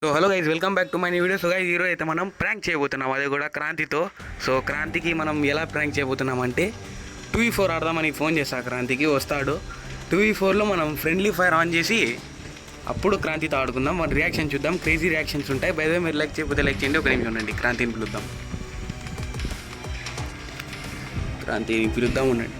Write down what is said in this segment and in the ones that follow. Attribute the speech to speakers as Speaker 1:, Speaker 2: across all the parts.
Speaker 1: So hello guys, welcome back to my new video. So guys, ఈరోజు అయితే మనం prank చేయబోతున్నాం, అది కూడా క్రాంతితో. సో క్రాంతికి మనం ఎలా ప్రాంక్ చేయబోతున్నాం అంటే 2v4 ఆడదామని ఫోన్ చేస్తా. క్రాంతికి వస్తాడు. 2v4లో మనం ఫ్రెండ్లీ ఫైర్ ఆన్ చేసి అప్పుడు క్రాంతితో ఆడుకుందాం. మన రియాక్షన్ చూద్దాం, క్రేజీ రియాక్షన్స్ ఉంటాయి. బై ద వే, మీరు లైక్ చేయకపోతే లైక్ చేయండి. ఒక నిమిషం ఉండండి, క్రాంతిని పిలుద్దాం. క్రాంతిని పిలుద్దాం, ఉండండి.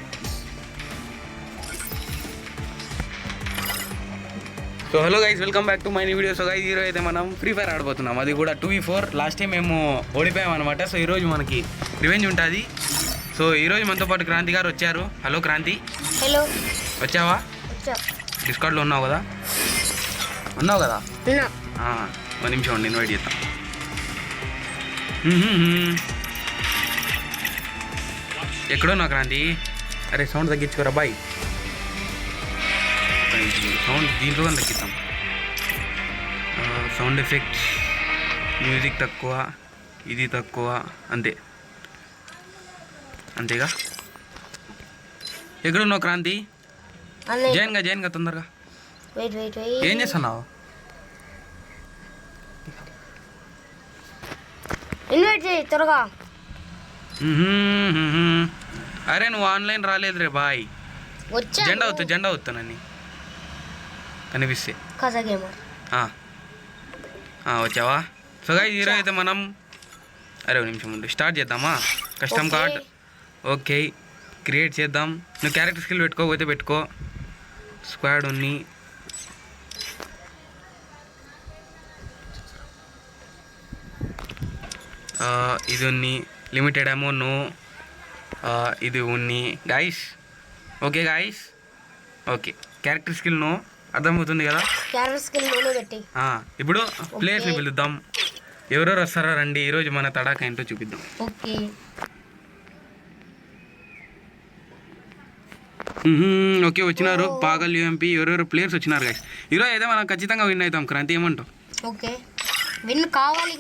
Speaker 1: So hello guys, welcome back to my new video. So guys, ఈరోజు అయితే మనం ఫ్రీ ఫైర్ ఆడబోతున్నాం, అది కూడా 2v4. లాస్ట్ టైం మేము ఓడిపోయాం అనమాట. సో ఈరోజు మనకి రివెంజ్ ఉంటుంది. సో ఈరోజు మనతో పాటు క్రాంతి గారు వచ్చారు. హలో క్రాంతి.
Speaker 2: హలో.
Speaker 1: వచ్చావా? డిస్కౌంట్లో ఉన్నావు కదా? ఉన్నావు కదా? ఒక నిమిషం ఉండి, ఇన్వైట్ చేద్దాం. ఎక్కడున్నావు క్రాంతి? అరే సౌండ్ తగ్గించుకోరా బాయ్. సౌండ్ దీంట్లో కానీ తగ్గిద్దాం. సౌండ్ ఎఫెక్ట్స్, మ్యూజిక్ తక్కువ, ఇది తక్కువ, అంతేగా. ఎక్కడున్నావు క్రాంతి? జైన్గా తొందరగా. ఏం చేస్తున్నావు?
Speaker 2: ఇన్వైట్ చేయి త్వరగా.
Speaker 1: అరే నువ్వు ఆన్లైన్ రాలేదు రే బాయ్. జెండా అవుతానని కనిపిస్తే వచ్చావా? సో గైస్, ఈరోజు అయితే మనం ఒక నిమిషం ముందు స్టార్ట్ చేద్దామా? కస్టమ్ కార్డ్ ఓకే, క్రియేట్ చేద్దాం. నువ్వు క్యారెక్టర్ స్కిల్ పెట్టుకోకపోతే పెట్టుకో. స్క్వాడ్ ఉన్ని, ఇది ఉన్ని, లిమిటెడ్ ఏమో నో, ఇది ఉన్ని guys. Okay guys, okay. Character skill నో, అర్థమవుతుంది కదా? ఇప్పుడు ప్లేయర్స్ని పిలుద్దాం. ఎవరెవరు వస్తారో రండి, ఈరోజు మన తడాక ఏంటో చూపిద్దాం. ఓకే, వచ్చినారు. పాగల్ యూఎంపీ ఎవరెవరు ప్లేయర్స్ వచ్చినారు గైస్. ఈరోజు అయితే మనం ఖచ్చితంగా విన్ అవుతాం. క్రాంతి ఏమంటావు?
Speaker 2: ఓకే, విన్ కావాలి.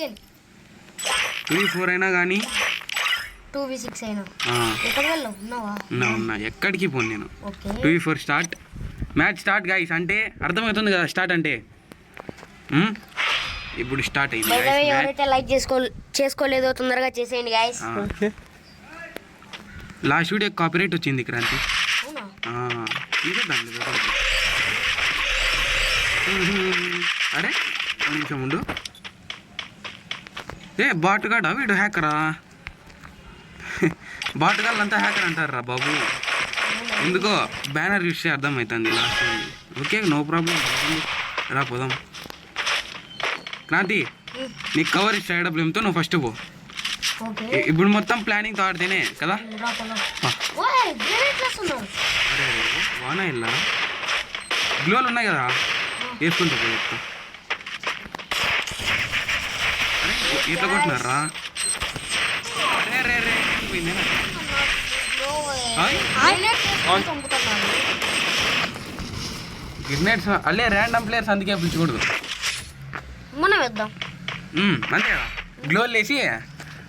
Speaker 1: 2v4 అయినా కానీ
Speaker 2: 2v6 అయినా
Speaker 1: ఉన్నా ఎక్కడికి పోను నేను. 2v4 start, match start guys. అంటే అర్థమవుతుంది కదా స్టార్ట్ అంటే. ఇప్పుడు స్టార్ట్ అయింది.
Speaker 2: ఎవరైతే లైక్ చేసుకోలేదో తొందరగా చేసేయండి గైస్.
Speaker 1: లాస్ట్ వీడియో కాపీరైట్ వచ్చింది క్రాంతి. అరే ఒక నిమిషం ఉండు. బాటుగాడా వీడు? హ్యాకరా? బాటుగాళ్ళంతా హ్యాకర్ అంటారా బాబు? ఎందుకో బ్యానర్ చూస్తే అర్థమవుతుంది లాస్ట్. ఓకే, నో ప్రాబ్లం, రా పోదాం. క్రాంతి, నీకు కవర్ ఇస్తా ఏడబ్ల్యూఎంతో. నువ్వు ఫస్ట్ పో. ఇప్పుడు మొత్తం ప్లానింగ్తో ఆడితేనే కదా. అరే వానా ఇలా గ్లోలు ఉన్నాయి కదా, వేసుకుంటా పో. చెప్తా. అరే ఈత కొట్టినారా? గ్రెనేడ్స్ అల్లే ర్యాండమ్ ప్లేయర్స్, అందుకే పిలుచకూడదు.
Speaker 2: మనం వేద్దాం
Speaker 1: అంతే కదా. గ్లోల్ వేసి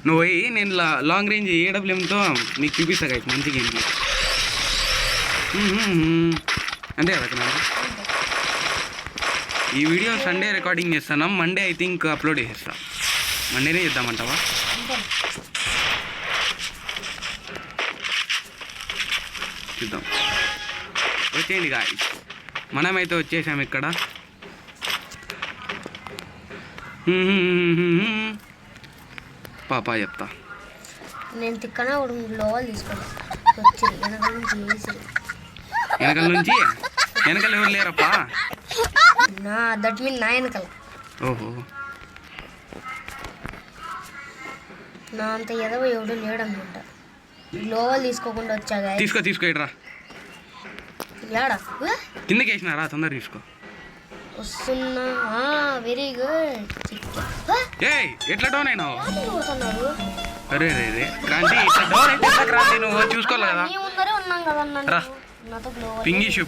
Speaker 1: నువ్వు పోయి, నేను లాంగ్ రేంజ్ ఏడబ్ల్యూఎంతో నీకు చూపిస్తా కదా మంచి గేమ్. అంతే కదా. ఈ వీడియో సండే రికార్డింగ్ చేస్తున్నాం, మండే ఐ థింక్ అప్లోడ్ చేసేస్తాం. మండేనే చేద్దామంటావా? చూద్దాం. వచ్చేయండి గాయ్స్, మనమైతే వచ్చేసాం ఇక్కడ. పాపా చెప్తా.
Speaker 2: నేను తిక్కన లోవల్ తీసుకోవాలి.
Speaker 1: వెనకాల ఎవరు లేరప్పా?
Speaker 2: దట్ మీన్ నా వెనకాల.
Speaker 1: ఓహో,
Speaker 2: నా అంత ఎదవ ఎవడు లేడనుకుంటా. గ్లోవల్ తీసుకోకుండా వచ్చాగా.
Speaker 1: తీసుకో ఇట్రా. కిందకి వేసినారా? తొందర తీసుకో.
Speaker 2: వస్తున్నా. Very good.
Speaker 1: ఎట్లా డౌన్ అయినావు? అరే రే క్రాంతి, ఇట్లా డౌన్ అయితే క్రాంతి నువ్వు చూసుకోవాలి కదా.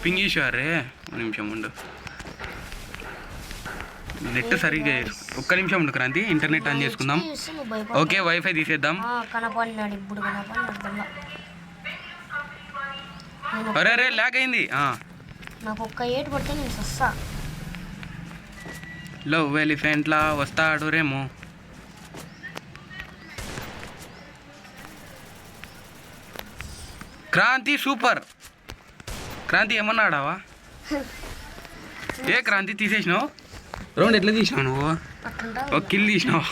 Speaker 1: పింగిషు అరే ఒక నిమిషం ఉండు. నెట్ సరిగ్గా ఒక్క నిమిషం ఉండు క్రాంతి, ఇంటర్నెట్ ఆన్ చేసుకుందాం. ఓకే, వైఫై తీసేద్దాం. అరే ల్యాగ్ అయింది.
Speaker 2: నాకు ఒక్క ఏటు పడితే నేను సస్తా.
Speaker 1: లవ్ ఎలిఫెంట్లా వస్తాడు రేమో. క్రాంతి సూపర్. క్రాంతి ఏమన్నా ఆడావా? ఏ క్రాంతి తీసేసినావు? రౌండ్ ఎట్లా తీసినావు నువ్వు? ఒక కిల్ తీసినావు.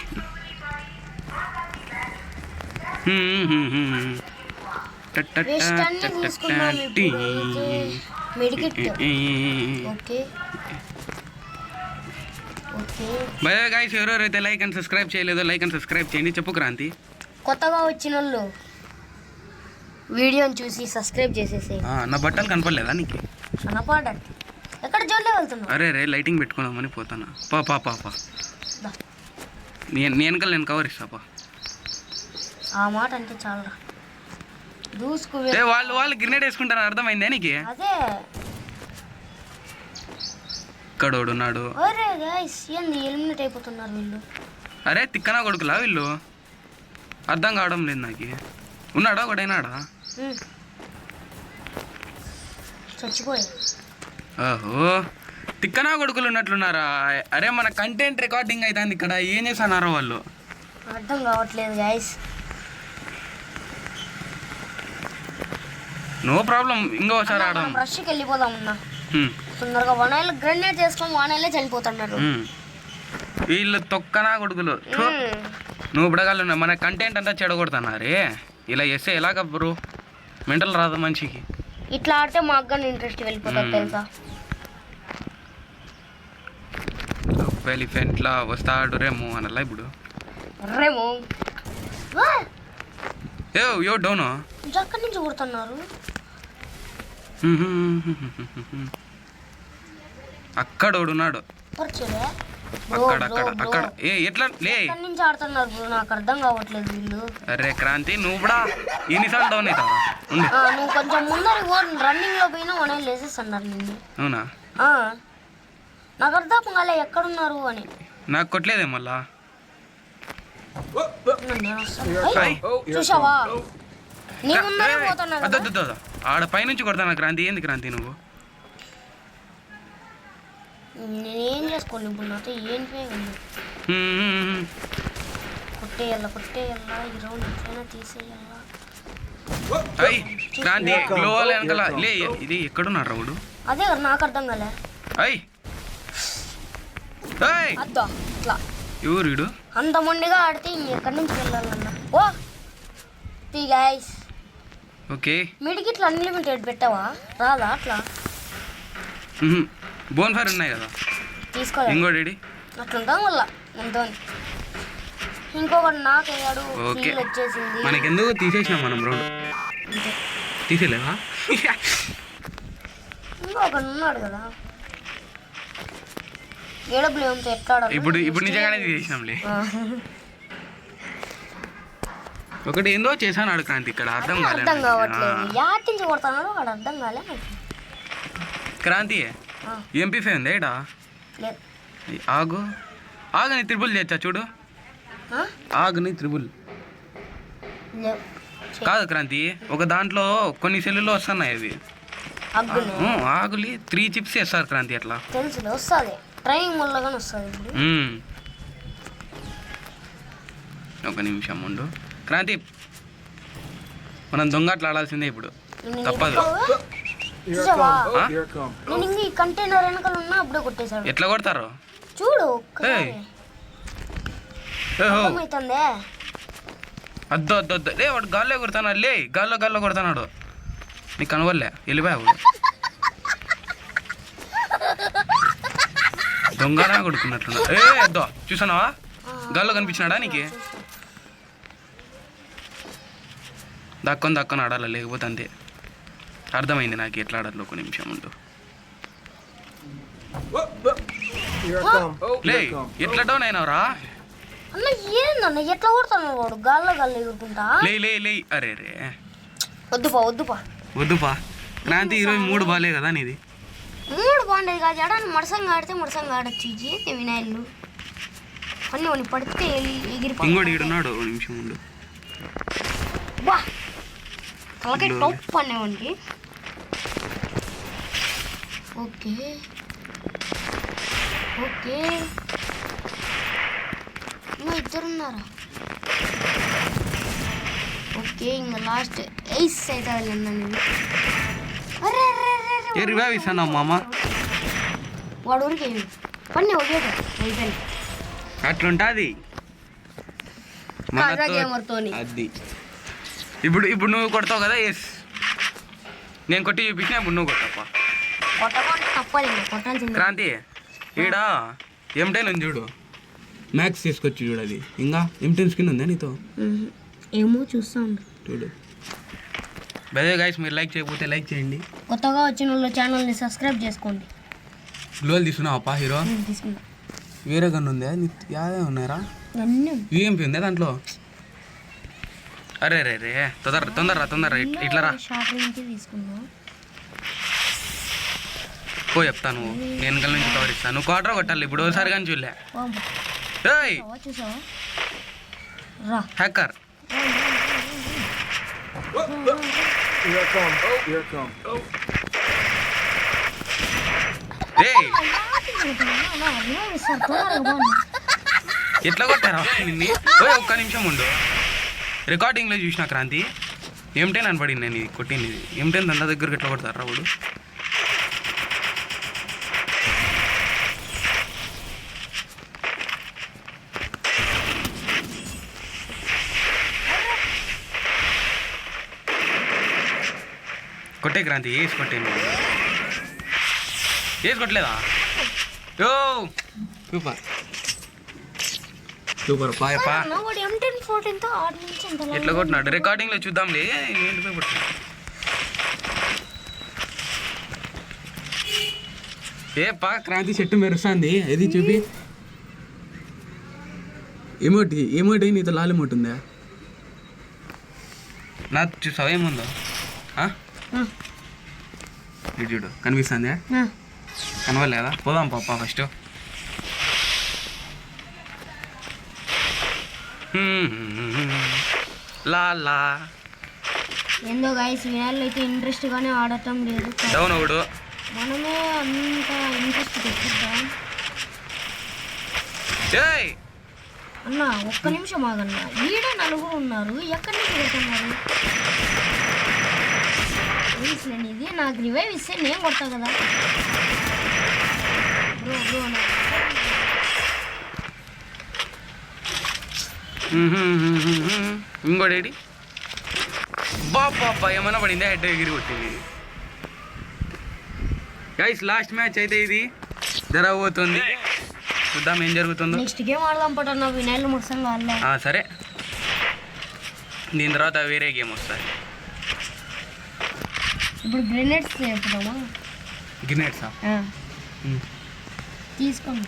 Speaker 1: బై గైస్, ఎవరెవరైతే లైక్ అండ్ సబ్స్క్రైబ్ చేయలేదో లైక్ అండ్ సబ్స్క్రైబ్ చేయండి. చెప్పు క్రాంతి.
Speaker 2: కొత్తగా వచ్చిన వాళ్ళు వీడియోని చూసి సబ్స్క్రైబ్ చేసేసి.
Speaker 1: నా బట్టలు కనపడలేదా నీకు?
Speaker 2: కనపడట్ ఎక్కడ జోన్లో వెళ్తున్నావు?
Speaker 1: అరే రే లైటింగ్ పెట్టుకుందామని పోతానా. పా పా పా పా నేను కవర్ ఇస్తాపా.
Speaker 2: ఆ మాట అంటే చాలా దూసుకు
Speaker 1: వాళ్ళు గ్రినేడ్ వేసుకుంటారు, అర్థమైందా నీకు?
Speaker 2: అదే
Speaker 1: ఇక్కడోడు ఉన్నాడు.
Speaker 2: అరే గైస్ ఏంది ఎలిమినేట్ అయిపోతున్నారు వీళ్ళు?
Speaker 1: అరే తిక్కనా కొడుకులా వీళ్ళు, అర్థం కావడం లేదు నాకు. ఉన్నాడా ఒకడైనాడా?
Speaker 2: చచ్చిపోయా.
Speaker 1: ఓహో తిక్కనా కొడుకులు ఉన్నట్లున్నారా? అరే మన కంటెంట్ రికార్డింగ్ అవుతుంది ఇక్కడ, ఏం చేస్తున్నారో వాళ్ళు
Speaker 2: అర్థం కావట్లేదు గైస్.
Speaker 1: నో ప్రాబ్లం, ఇంకోసారి ఆడదాం.
Speaker 2: రష్కి వెళ్ళిపోదాం అన్నా తొందరగా. వనాయిలు గ్రెనేడ్ చేసుకొని వనాయిలే చనిపోతున్నారు
Speaker 1: వీళ్ళు తొక్కనా కొడుకులు. నువ్వు ఇప్పుడగాళ్ళు మన కంటెంట్ అంతా చెడగొడుతున్నారే. ఇలా చేస్తే ఎలాగ బ్రో? మెంటల్ రాదు మనిషికి.
Speaker 2: ఇట్లా ఆడితే మాకు కానీ ఇంట్రెస్ట్ వెళ్ళిపోతుంది తెలుసా.
Speaker 1: ఎలిఫెంట్లా వస్తాడు రేమో అనలా ఇప్పుడు.
Speaker 2: రేమో
Speaker 1: యో డౌన్
Speaker 2: అక్కడి నుంచి కొడుతున్నారు.
Speaker 1: అక్కడోడున్నాడు. అక్కడ ఏ ఎట్లా లే
Speaker 2: నుంచి ఆడుతున్నారు బ్రో, నాకు అర్థం కావట్లేదు వీళ్ళు.
Speaker 1: అరే క్రాంతి నువ్వు కూడా ఎన్నిసార్లు డౌన్ అవుతావా?
Speaker 2: నువ్వు కొంచెం ముందర రన్నింగ్ లో పోయినా వనాయిలు వేసేస్తున్నారు నిన్ను.
Speaker 1: అవునా?
Speaker 2: నాకు అర్థం కాలే ఎక్కడున్నారు అని.
Speaker 1: నాకు కొట్టలేదే మళ్ళా.
Speaker 2: చూసావా నీ ముందరే పోతున్నా.
Speaker 1: ఆడ పైనుంచి కొడతాను క్రాంతి. ఏంది క్రాంతి నువ్వు?
Speaker 2: నేనేం చేసుకోండి ఇప్పుడు, నాతో ఏంటి కొట్టేయాలా ఈ రౌండ్ ఎట్లయినా తీసేయాలా.
Speaker 1: క్రాంతి గ్లోవల్ వెనకాల లే. ఇది ఎక్కడున్నాడు రౌడు?
Speaker 2: అదే కదా నాకు అర్థం కాలే. అద్దా ఇట్లా
Speaker 1: ఎవరు
Speaker 2: అంత మొండిగా ఆడితే ఎక్కడి నుంచి వెళ్ళాలన్నా. ఓ తీ గైస్.
Speaker 1: ఓకే
Speaker 2: మిడికి ఇట్లా అన్లిమిటెడ్ పెట్టావా? రాదా అట్లా?
Speaker 1: బోన్ ఫైర్ ఉన్నాయి కదా
Speaker 2: తీసుకోవాలి.
Speaker 1: ఇంకోటి
Speaker 2: అట్లుంటాం వల్ల ఎంతో. ఇంకొకటి నాకయ్యాడు, ఫీల్ వచ్చేసింది.
Speaker 1: మనకెందుకు తీసేసినాం మనం రౌండ్. తీసేలేవా?
Speaker 2: ఇంకొకటి ఉన్నాడు కదా ఏడబ్ల్యూఎంతో ఎట్లా
Speaker 1: ఇప్పుడు నిజంగానే తీసేసినాంలే. ఒకటి ఏందో చేశాను క్రాంతి ఇక్కడ, అర్థం
Speaker 2: కావట్లేదు. యాటించి కొడతాడు వాడు, అర్థం కాలే
Speaker 1: క్రాంతి. MP5 ఉంది ఏడా? ఆగుని త్రిబుల్ చేయొచ్చా చూడు. ఆగుని త్రిబుల్ కాదు క్రాంతి, ఒక దాంట్లో కొన్ని సెల్లులో వస్తున్నాయి అవి. ఆగులి 3 చిప్స్ వేస్తారు క్రాంతి. అట్లా
Speaker 2: తెలుసు వస్తుంది, ట్రైనింగ్ వల్ల వస్తుంది.
Speaker 1: ఒక నిమిషం ఉండు క్రాంతి, మనం దొంగట్లు ఆడాల్సిందే ఇప్పుడు, తప్పదు.
Speaker 2: నేను ఈ కంటైనర్ వెనకాల ఉన్నా అప్పుడే కొట్టేశాడు.
Speaker 1: ఎట్లా కొడతారు
Speaker 2: చూడు.
Speaker 1: అద్దు లే, వాడు గాల్లో కొడతాడు. లే గాల్లో కొడతాడు. నీకు కనవల్లే, వెళ్ళిపోయావు. దొంగనా కొడుకున్నట్లు. అద్దో చూసానావా? గాల్లో కనిపించినాడా నీకు? దక్కని ఆడాలి, లేకపోతే అంతే. అర్థమైంది నాకు ఎట్లా ఆడాలి. ఒక నిమిషం ఉండు. లే ఎట్లా డౌన్ అయినావురా?
Speaker 2: అన్న ఏందన్న ఎట్లా కొడతాను వాడు? గాల్లో ఎగురుకుంటా.
Speaker 1: లే అరే రే
Speaker 2: వద్దుపా
Speaker 1: క్రాంతి. ఈరోజు 3 బాలే కదా నీది?
Speaker 2: 3 బాగుండేది కాదు. ఎడా మడసంగా ఆడితే మడసంగా ఆడచ్చు. ఇది వినాయలు అన్నీ పడితే ఎగిరిపో.
Speaker 1: ఇంకోటి ఈడున్నాడు, ఒక నిమిషం ఉండు.
Speaker 2: బా తలకాయ టొప్పు అనేవాడికి. ఓకే ఓకే ఇంకా ఇద్దరున్నారా? ఓకే ఇంకా లాస్ట్ ఎయిస్ అయితే వెళ్ళిందండి. అరే
Speaker 1: ఏ రివైవ్ ఇస్తాను మామ.
Speaker 2: వాడు ఊరికి పని ఒకేట అయిపోయింది.
Speaker 1: అట్లుంటుంది
Speaker 2: కాజా గేమర్తోని.
Speaker 1: అది ఇప్పుడు నువ్వు కొడతావు కదా. ఎస్ నేను కొట్టి చూపించిన ఇప్పుడు నువ్వు కొట్టప్ప.
Speaker 2: కొట్టకుండా తప్పదు ఇంకా కొట్టాల్సింది.
Speaker 1: క్రాంతి ఈడ M10 ఉంది చూడు, మ్యాక్స్ తీసుకొచ్చి చూడు. అది ఇంకా M10 స్కిన్ ఉందా నీతో?
Speaker 2: ఏమో చూస్తా ఉండు
Speaker 1: చూడు. బై గైస్, మీరు లైక్ చేయకపోతే లైక్ చేయండి.
Speaker 2: కొత్తగా వచ్చిన వాళ్ళ ఛానల్ని సబ్స్క్రైబ్ చేసుకోండి.
Speaker 1: గ్లోల్ తీసుకున్నావా హీరో?
Speaker 2: తీసుకున్నా.
Speaker 1: వేరే గన్ ఉందా? యాదే ఉన్నారా?
Speaker 2: అన్నీ
Speaker 1: UMP ఉందా దాంట్లో? అరే రే రే తొందరరా ఇట్లా రా.
Speaker 2: షార్ట్ రేంజ్ తీసుకున్నా.
Speaker 1: పో చెప్తాను, నేను వెనకాల నుంచి కవర్ ఇస్తాను. నువ్వు క్వార్టర్ కొట్టాలి ఇప్పుడు. ఒకసారి కానీ చూడలే. ఏయ్
Speaker 2: చూసావా? రా
Speaker 1: హ్యాకర్. ఏయ్ ఎట్లా కొట్టారా నిన్ను? ఓయ్ ఒక్క నిమిషం ఉండు. రికార్డింగ్లో చూసిన క్రాంతి M10 అని పడింది. నేను ఇది కొట్టింది. M10 దందా దగ్గరకు ఎట్లా కొడతారా వాడు? కొట్టే క్రాంతి, వేసి కొట్టేయండి. వేసి కొట్టలేదా? యో సూపర్ సూపర్ పా ఎట్లా కొట్టినాడు? రికార్డింగ్లో చూద్దాంలే. ఏంటి కొట్టినా? ఏ పా క్రాంతి చెట్టు మెరుస్తుంది. ఏది చూపి. ఏమోటి నీతో లాలిమోట్ ఉందా? నా చూసావా ఏముందో? ఇటు చూడు, కనిపిస్తుందా? కనవలేదా? పోదాం పాప ఫస్ట్. లా
Speaker 2: ఏందో గైస్, వీళ్ళు అయితే ఇంట్రెస్ట్ గానే ఆడటం లేదు.
Speaker 1: డౌన్ అవుడు.
Speaker 2: మనమే అంత ఇంట్రెస్ట్ పెట్టిద్దాం. అన్న ఒక్క నిమిషం ఆగన్నా. ఈడ నలుగురు ఉన్నారు, ఎక్కడి నుంచి పెడుతున్నారు? ఇది నాకు రివైవ్ ఇస్తే నేను కొడతా కదా.
Speaker 1: ఇంకోటి బాబా ఏమన్నా పడిందా? హెడ్ ఎగిరి కొట్టింది. గైస్ లాస్ట్ మ్యాచ్ అయితే ఇది జరగబోతుంది. చూద్దాం ఏం జరుగుతుందో.
Speaker 2: నెక్స్ట్ గేమ్ ఆడదాం పట్టన్నా. వినాయలు మొత్తంగా ఆడదాం.
Speaker 1: సరే, దీని తర్వాత వేరే గేమ్ వస్తాయి.
Speaker 2: ఇప్పుడు గ్రెనేడ్స్ చేద్దామా?
Speaker 1: గ్రెనేడ్సా?
Speaker 2: తీసుకోండి.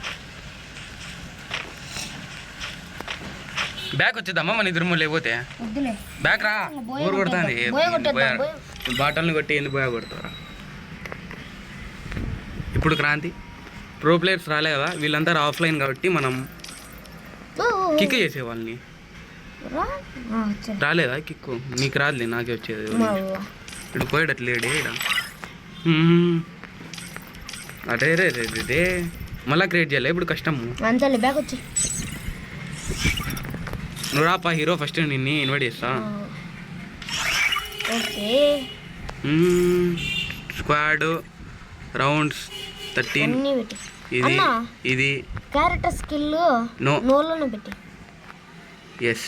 Speaker 1: బ్యాక్ వచ్చేద్దామా మన ఇద్దరు లేకపోతే?
Speaker 2: వద్దులే,
Speaker 1: బ్యాక్ రా. బోర్ కొడుతుంది. బాటల్ని కొట్టి ఎందుకు బోయ కొడతారా? ఇప్పుడు క్రాంతి ప్రో ప్లేయర్స్ రాలే కదా, వీళ్ళంతా ఆఫ్లైన్ కాబట్టి మనం కిక్ చేసే వాళ్ళని. రాలేదా కిక్కు? నీకు రాదులే, నాకే వచ్చేది. ఇప్పుడు పోయేటట్లేడే ఇక్కడ. అదే రే రే రే మళ్ళీ క్రియేట్ చేయాలి ఇప్పుడు, కష్టము.
Speaker 2: అంతలే బ్యాక్ వచ్చి
Speaker 1: నువ్వు రాపా హీరో, ఫస్ట్ నిన్ను ఇన్వైట్ చేస్తా.
Speaker 2: ఓకే.
Speaker 1: Squad rounds 13. ఇది ఇది
Speaker 2: క్యారెక్టర్ స్కిల్ నోలోనే పెట్టి.
Speaker 1: ఎస్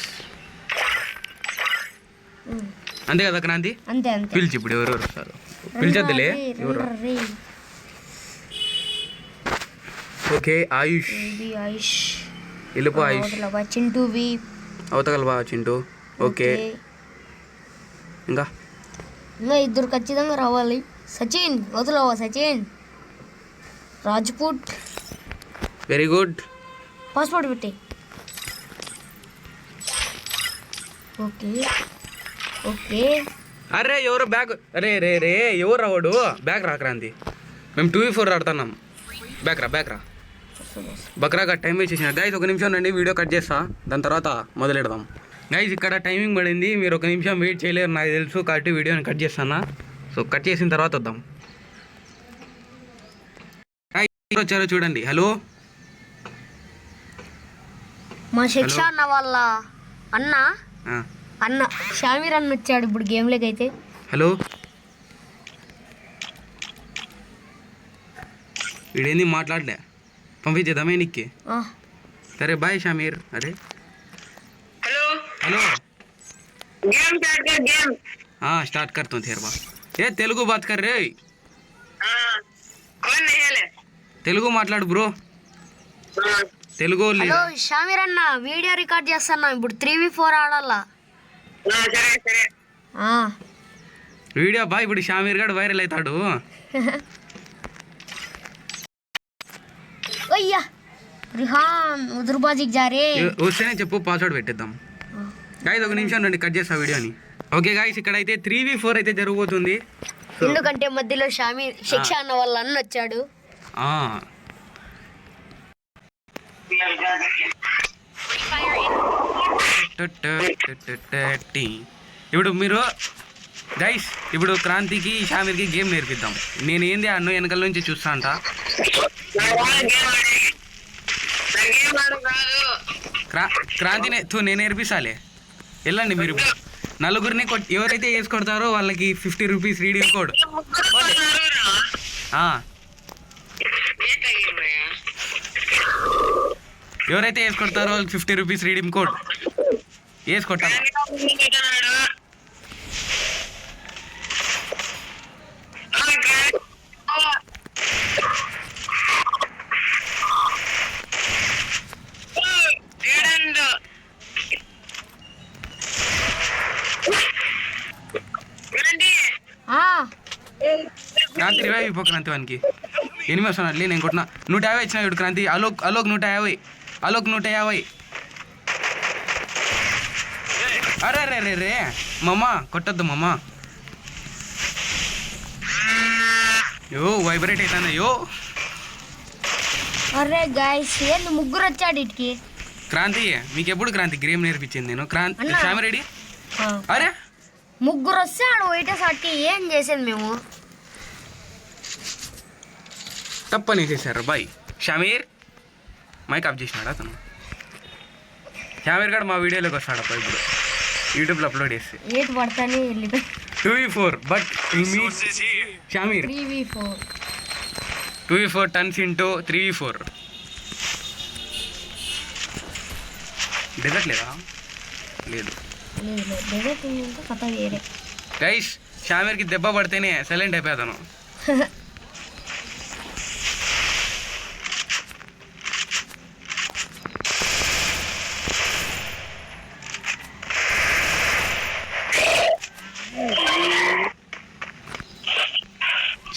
Speaker 1: అంతే కదా క్రాంతి?
Speaker 2: అంతే అంతే.
Speaker 1: పిలిచి ఇప్పుడు ఎవరెవరు వస్తారు పిలిచొద్దులే. ఎవరు? ఓకే ఆయుష్. వెళ్ళిపో ఆయుష్.
Speaker 2: చింటూ వి
Speaker 1: అవతగల బాగా చింటూ. ఓకే ఇంకా
Speaker 2: ఇద్దరు ఖచ్చితంగా రావాలి. సచిన్ వదలవా? Sachin Rajput.
Speaker 1: Very good.
Speaker 2: Passport పెట్టి. Okay okay.
Speaker 1: అరే ఎవరు బ్యాగ్? అరే రే రే ఎవరు రావాడు? బ్యాగ్ రా క్రాంతి, మేము 2v4 ఆడుతున్నాం. బ్యాక్ రా. బక్రాగా టైం వేస్ట్ చేసిన. గైస్ ఒక నిమిషం రండి, వీడియో కట్ చేస్తా, దాని తర్వాత మొదలెడదాం. గైస్ ఇక్కడ టైమింగ్ పడింది, మీరు ఒక నిమిషం వెయిట్ చేయలేరు నాకు తెలుసు, కాబట్టి వీడియోని కట్ చేస్తానా. సో కట్ చేసిన తర్వాత వద్దాం. వచ్చారో చూడండి. హలో
Speaker 2: మా శిక్ష అన్న వాళ్ళ అన్న
Speaker 1: ఆ,
Speaker 2: అన్న షామీర్ అన్న వచ్చాడు ఇప్పుడు గేమ్లోకి అయితే.
Speaker 1: హలో వీడేంది మాట్లాడలే, పంపించేద్దామే నీకు.
Speaker 2: ఆ,
Speaker 1: సరే బాయ్ షామీర్. అరే
Speaker 3: हेलो
Speaker 1: హలో
Speaker 3: गेम स्टार्ट कर गेम
Speaker 1: స్టార్ట్ करता हूँ बा ఏ తెలుగు బాత్ కర్ రే,
Speaker 3: हाँ कौन नहीं है
Speaker 1: తెలుగు మాట్లాడు బ్రో.
Speaker 3: हाँ
Speaker 1: తెలుగు
Speaker 2: హలో షామీర్ అన్న వీడియో రికార్డ్ చేస్తున్నా ఇప్పుడు 3v4 ఆడాలా.
Speaker 3: हाँ सरे सरे
Speaker 2: ఆ,
Speaker 1: వీడియో బా ఇప్పుడు షామీర్ గడు వైరల్ అవుతాడు.
Speaker 2: అయ్యా రిహాన్ ఉదురుబాజీకి జారే.
Speaker 1: వస్తేనే చెప్పు, పాస్వర్డ్ పెట్టేద్దాం. గాయస్ ఒక నిమిషం రండి, కట్ చేస్తా వీడియోని. ఓకే గాయస్ ఇక్కడైతే 3v4 అయితే జరగబోతుంది.
Speaker 2: ఎందుకంటే మధ్యలో షామీర్ శిక్ష అన్న వాళ్ళ అన్న వచ్చాడు.
Speaker 1: ఆ, ఇప్పుడు మీరు గైస్ ఇప్పుడు క్రాంతికి షామీర్కి గేమ్ నేర్పిద్దాం. నేను ఏంది అన్ను వెనకాల నుంచి చూస్తా అంట.
Speaker 3: गेम आड़ो कादू
Speaker 1: క్రాంతిని నేను నేర్పిస్తాలే. వెళ్ళండి మీరు నలుగురిని ఎవరైతే వేసుకొడతారో వాళ్ళకి 50 రూపీస్ రీడింగ్ కోడ్. ఎవరైతే వేసుకొడతారో వాళ్ళకి 50 రూపీస్ రీడింగ్ కోడ్ వేసుకొట్టాలి.
Speaker 2: ఆ,
Speaker 1: క్రాంతి రివైవ్ అయిపో. క్రాంతి వానికి 8 వస్తున్నాడు. నేను కొట్టిన 150 ఇచ్చిన ఇప్పుడు క్రాంతి. అలోక్ 150, అలోక్ 150. అరే రే రే రే మామ కొట్టద్దు మామ. యో వైబ్రేట్ అవుతుంది. అయ్యో
Speaker 2: అరే గైస్ ఏంది ముగ్గురు వచ్చాడు ఇటుకి.
Speaker 1: క్రాంతి మీకు ఎప్పుడు క్రాంతి గేమ్ నేర్పించింది నేను. క్రాంతి
Speaker 2: అన్నా.
Speaker 1: శ్యామిరెడ్డి
Speaker 2: ఆ,
Speaker 1: అరే
Speaker 2: ముగ్గురు వస్తే ఆడ ఒకటేసారి ఏం చేసేది మేము.
Speaker 1: తప్పని చేశారు బాయ్. షమీర్ మైక్ ఆఫ్ చేసినాడు అతను. షమీర్ గారు మా వీడియోలోకి వస్తాడు అప్ప ఇప్పుడు యూట్యూబ్లో అప్లోడ్ చేస్తే.
Speaker 2: ఏటు పడతానే వెళ్ళిపోయి
Speaker 1: 2v4 but Shameer
Speaker 2: 3v4.
Speaker 1: 2v4 turns into 3v4. దిగట్లేదా? లేదు
Speaker 2: లేదు డెజర్ట్ ఉందంటే కథ వేరే.
Speaker 1: గైస్ షామీర్కి దెబ్బ పడితేనే సైలెంట్ అయిపోయాను.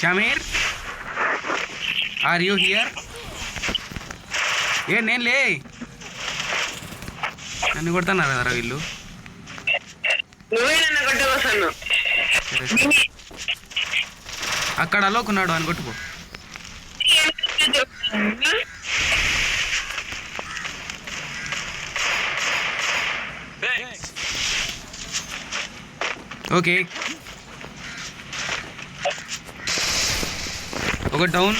Speaker 1: Shameer are you here? ఏ నేను లే, నన్ను కొడుతున్నారు కదరా వీళ్ళు.
Speaker 3: నువ్వే నన్ను కొట్టవస్తాను
Speaker 1: సరే సరే. అక్కడ అలోకున్నాడు అని కొట్టుకో. ఓకే ఒక డౌన్.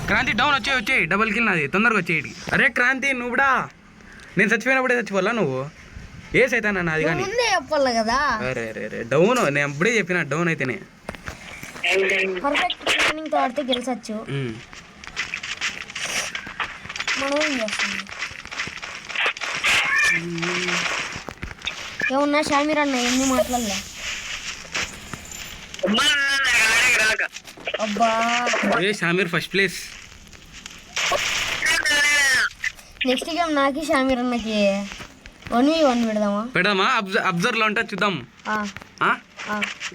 Speaker 1: క్రాంతి డౌన్ వచ్చేయి డబల్ కిల్ నాది, తొందరగా వచ్చేయి. అరే క్రాంతి నువ్వుడా, నేను చచ్చిపోయినప్పుడే చచ్చిపోవాలా నువ్వు? ఏ సైతానా నాది కానీ.
Speaker 2: ముందే చెప్పాలి కదా.
Speaker 1: అరే రే రే డౌన్ నేను అప్పుడే చెప్పిన డౌన్ అయితేనే.
Speaker 2: పర్ఫెక్ట్ ప్లానింగ్ తో ఆడితే గెలిచచ్చు. మనం ఏం చేస్తాం? ఏమన్నా షామీర్ అన్న ఎన్ని మాట్లాడలే. అబ్బా
Speaker 1: ఏ Shameer first place.
Speaker 2: Next game నాకి షామీర్ అన్నకి 1v1 పెడదామా?
Speaker 1: పెడదామా? అబ్జర్వ్లో ఉంటా చూద్దాం.
Speaker 2: ఆ,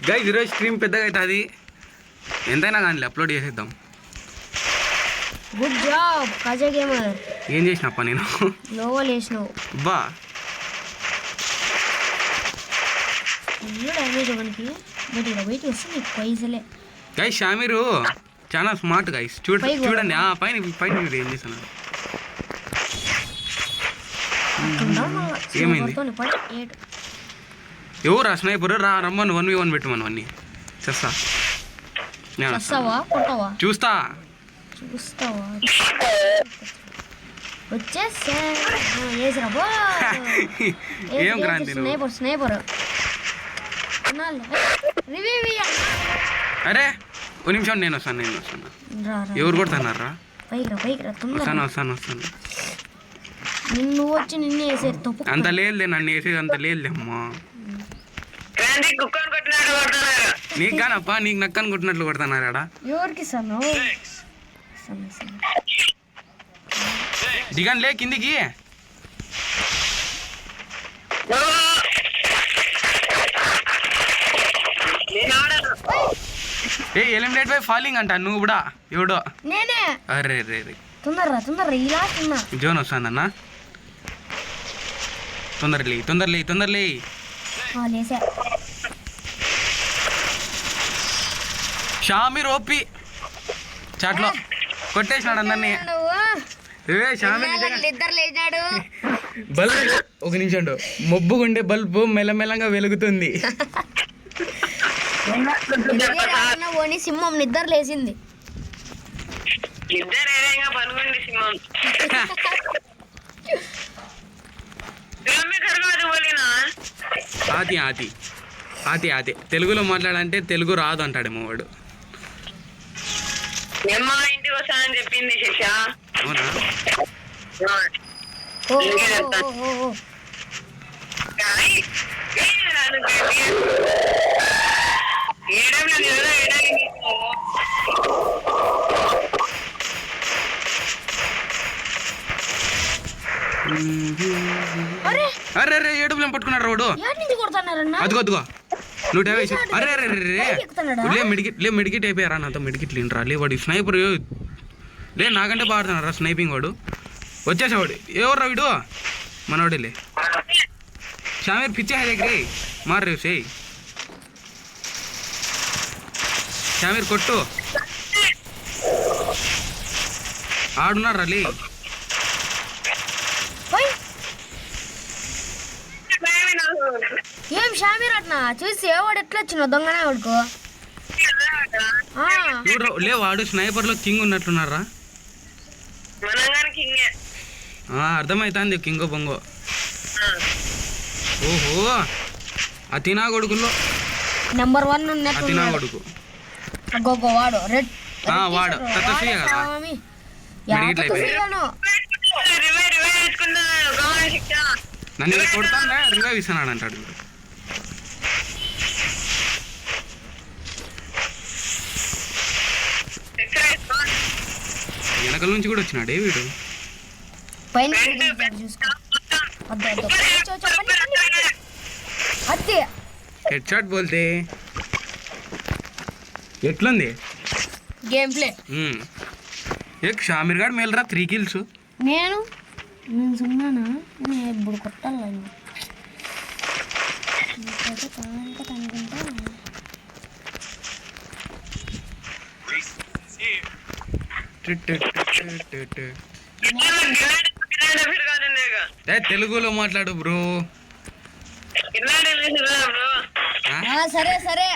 Speaker 1: గైస్ ఈరోజు స్ట్రీమ్ పెద్దగా అవుతుంది, ఎంతైనా కానీ అప్లోడ్ చేసేద్దాం.
Speaker 2: గుడ్ జాబ్ కాజా గేమర్.
Speaker 1: ఏం చేసినప్ప నేను?
Speaker 2: లోవల్ వేసినావు.
Speaker 1: బా
Speaker 2: ఫుల్ డ్యామేజ్ మనకి. బట్ ఇలా వెయిట్ వస్తే నీకు పైసలే.
Speaker 1: గైస్ షామీరు చాలా స్మార్ట్ గైస్.
Speaker 2: పైకి
Speaker 1: చూడండి పైన పైన మీరు ఏం చేస్తున్నారు. ఏమైంది? ఎవరు ఆ స్నైపర్? రమ్మను 1v1 పెట్టమను అన్నీ చేస్తా.
Speaker 2: వస్తావా కొడతావా?
Speaker 1: చూస్తా
Speaker 2: చూస్తావా వచ్చేసా వేసిరా బో
Speaker 1: ఏం క్రాంతి నువ్వు?
Speaker 2: స్నేపర్ రివ్యూ
Speaker 1: అరే ఒక నిమిషం నేను వస్తాను ఎవరు కొడుతున్నారా?
Speaker 2: పైకి రా
Speaker 1: వస్తాను
Speaker 2: నిన్ను వచ్చి నిన్నే వేసేది తప్పు
Speaker 1: అంత లేదులే, నన్ను వేసేది అంత లేదులే అమ్మా.
Speaker 3: కుక్కను కొట్టినట్టు కొడుతున్నారు.
Speaker 1: నీకు కానప్పా, నీకు నక్కని కొట్టినట్లు కొడుతున్నారా?
Speaker 2: ఎవరికి ఇస్తాను
Speaker 1: దిగండి లే కిందికి. ఏ ఎలిమినేట్ బై ఫాలింగ్ అంట నువ్వు కూడా ఎవడో.
Speaker 2: నేనే.
Speaker 1: అరే రే రే
Speaker 2: తొందరరా ఇలా
Speaker 1: జోన్ వస్తానన్నా. తొందరలే
Speaker 2: లేసా
Speaker 1: షామీర్ ఓపి చాట్లో కొట్టేసినాడు అందరినీ. ఏ షామీర్
Speaker 2: ఇద్దరు లేచినాడు.
Speaker 1: బల్బు ఒక నిమిషం ఉండు. మబ్బుగుండే బల్బు మెల్లమెల్లంగా వెలుగుతుంది.
Speaker 2: పోనీ సింహం నిద్ర లేచింది.
Speaker 3: పనుకోండి సింహం.
Speaker 1: ఆతి తెలుగులో మాట్లాడంటే తెలుగు రాదు అంటాడేమో వాడు.
Speaker 3: మా ఇంటికి వస్తానని చెప్పింది శిక్ష.
Speaker 1: అవునా? అరే రే ఏడుపులేం పట్టుకున్నాడు రోడ్డు. అదిగో 150. అరే అరే రే మెడికిట్ అయిపోయారా? నాతో మెడికిట్ లేనరా? లే వాడు స్నైపర్ లే, నాకంటే బాగుతున్నారా స్నైపింగ్ వాడు. వచ్చేసేవాడు. ఎవర్రా వీడు? మనోడేలే. షామీర్ పిచ్చే దగ్గర మారు సేయ్. షామీర్ కొట్టు. ఆడున్నారా లే.
Speaker 2: ఏం షామీర్ అట్నా చూసి వాడు ఎట్లా వచ్చిన దొంగనే వాడుకో.
Speaker 1: లే వాడు స్నైపర్ లో కింగ్ ఉన్నట్లున్నారా? అర్థమైతుంది కింగో బొంగో. ఓహో అతినా కొడుకుల్లో
Speaker 2: నెంబర్ 1
Speaker 1: అతినా కొడుకు
Speaker 2: వాడు రెడ్
Speaker 1: వాడు తత్తసీయ కదా. నన్ను కొడతాను రివైవ్ ఇస్తున్నాడు అంటాడు. వెనకల నుంచి కూడా వచ్చినాడే వీడు. హెడ్ షాట్ బోల్తే ఎట్లుంది
Speaker 2: గేమ్ ప్లే?
Speaker 1: షామీర్ గారు మేలరా 3 kills.
Speaker 2: నేను సున్నానా ఇప్పుడు కొట్టాలి. తెలుగులో మాట్లాడు బ్రో. సరే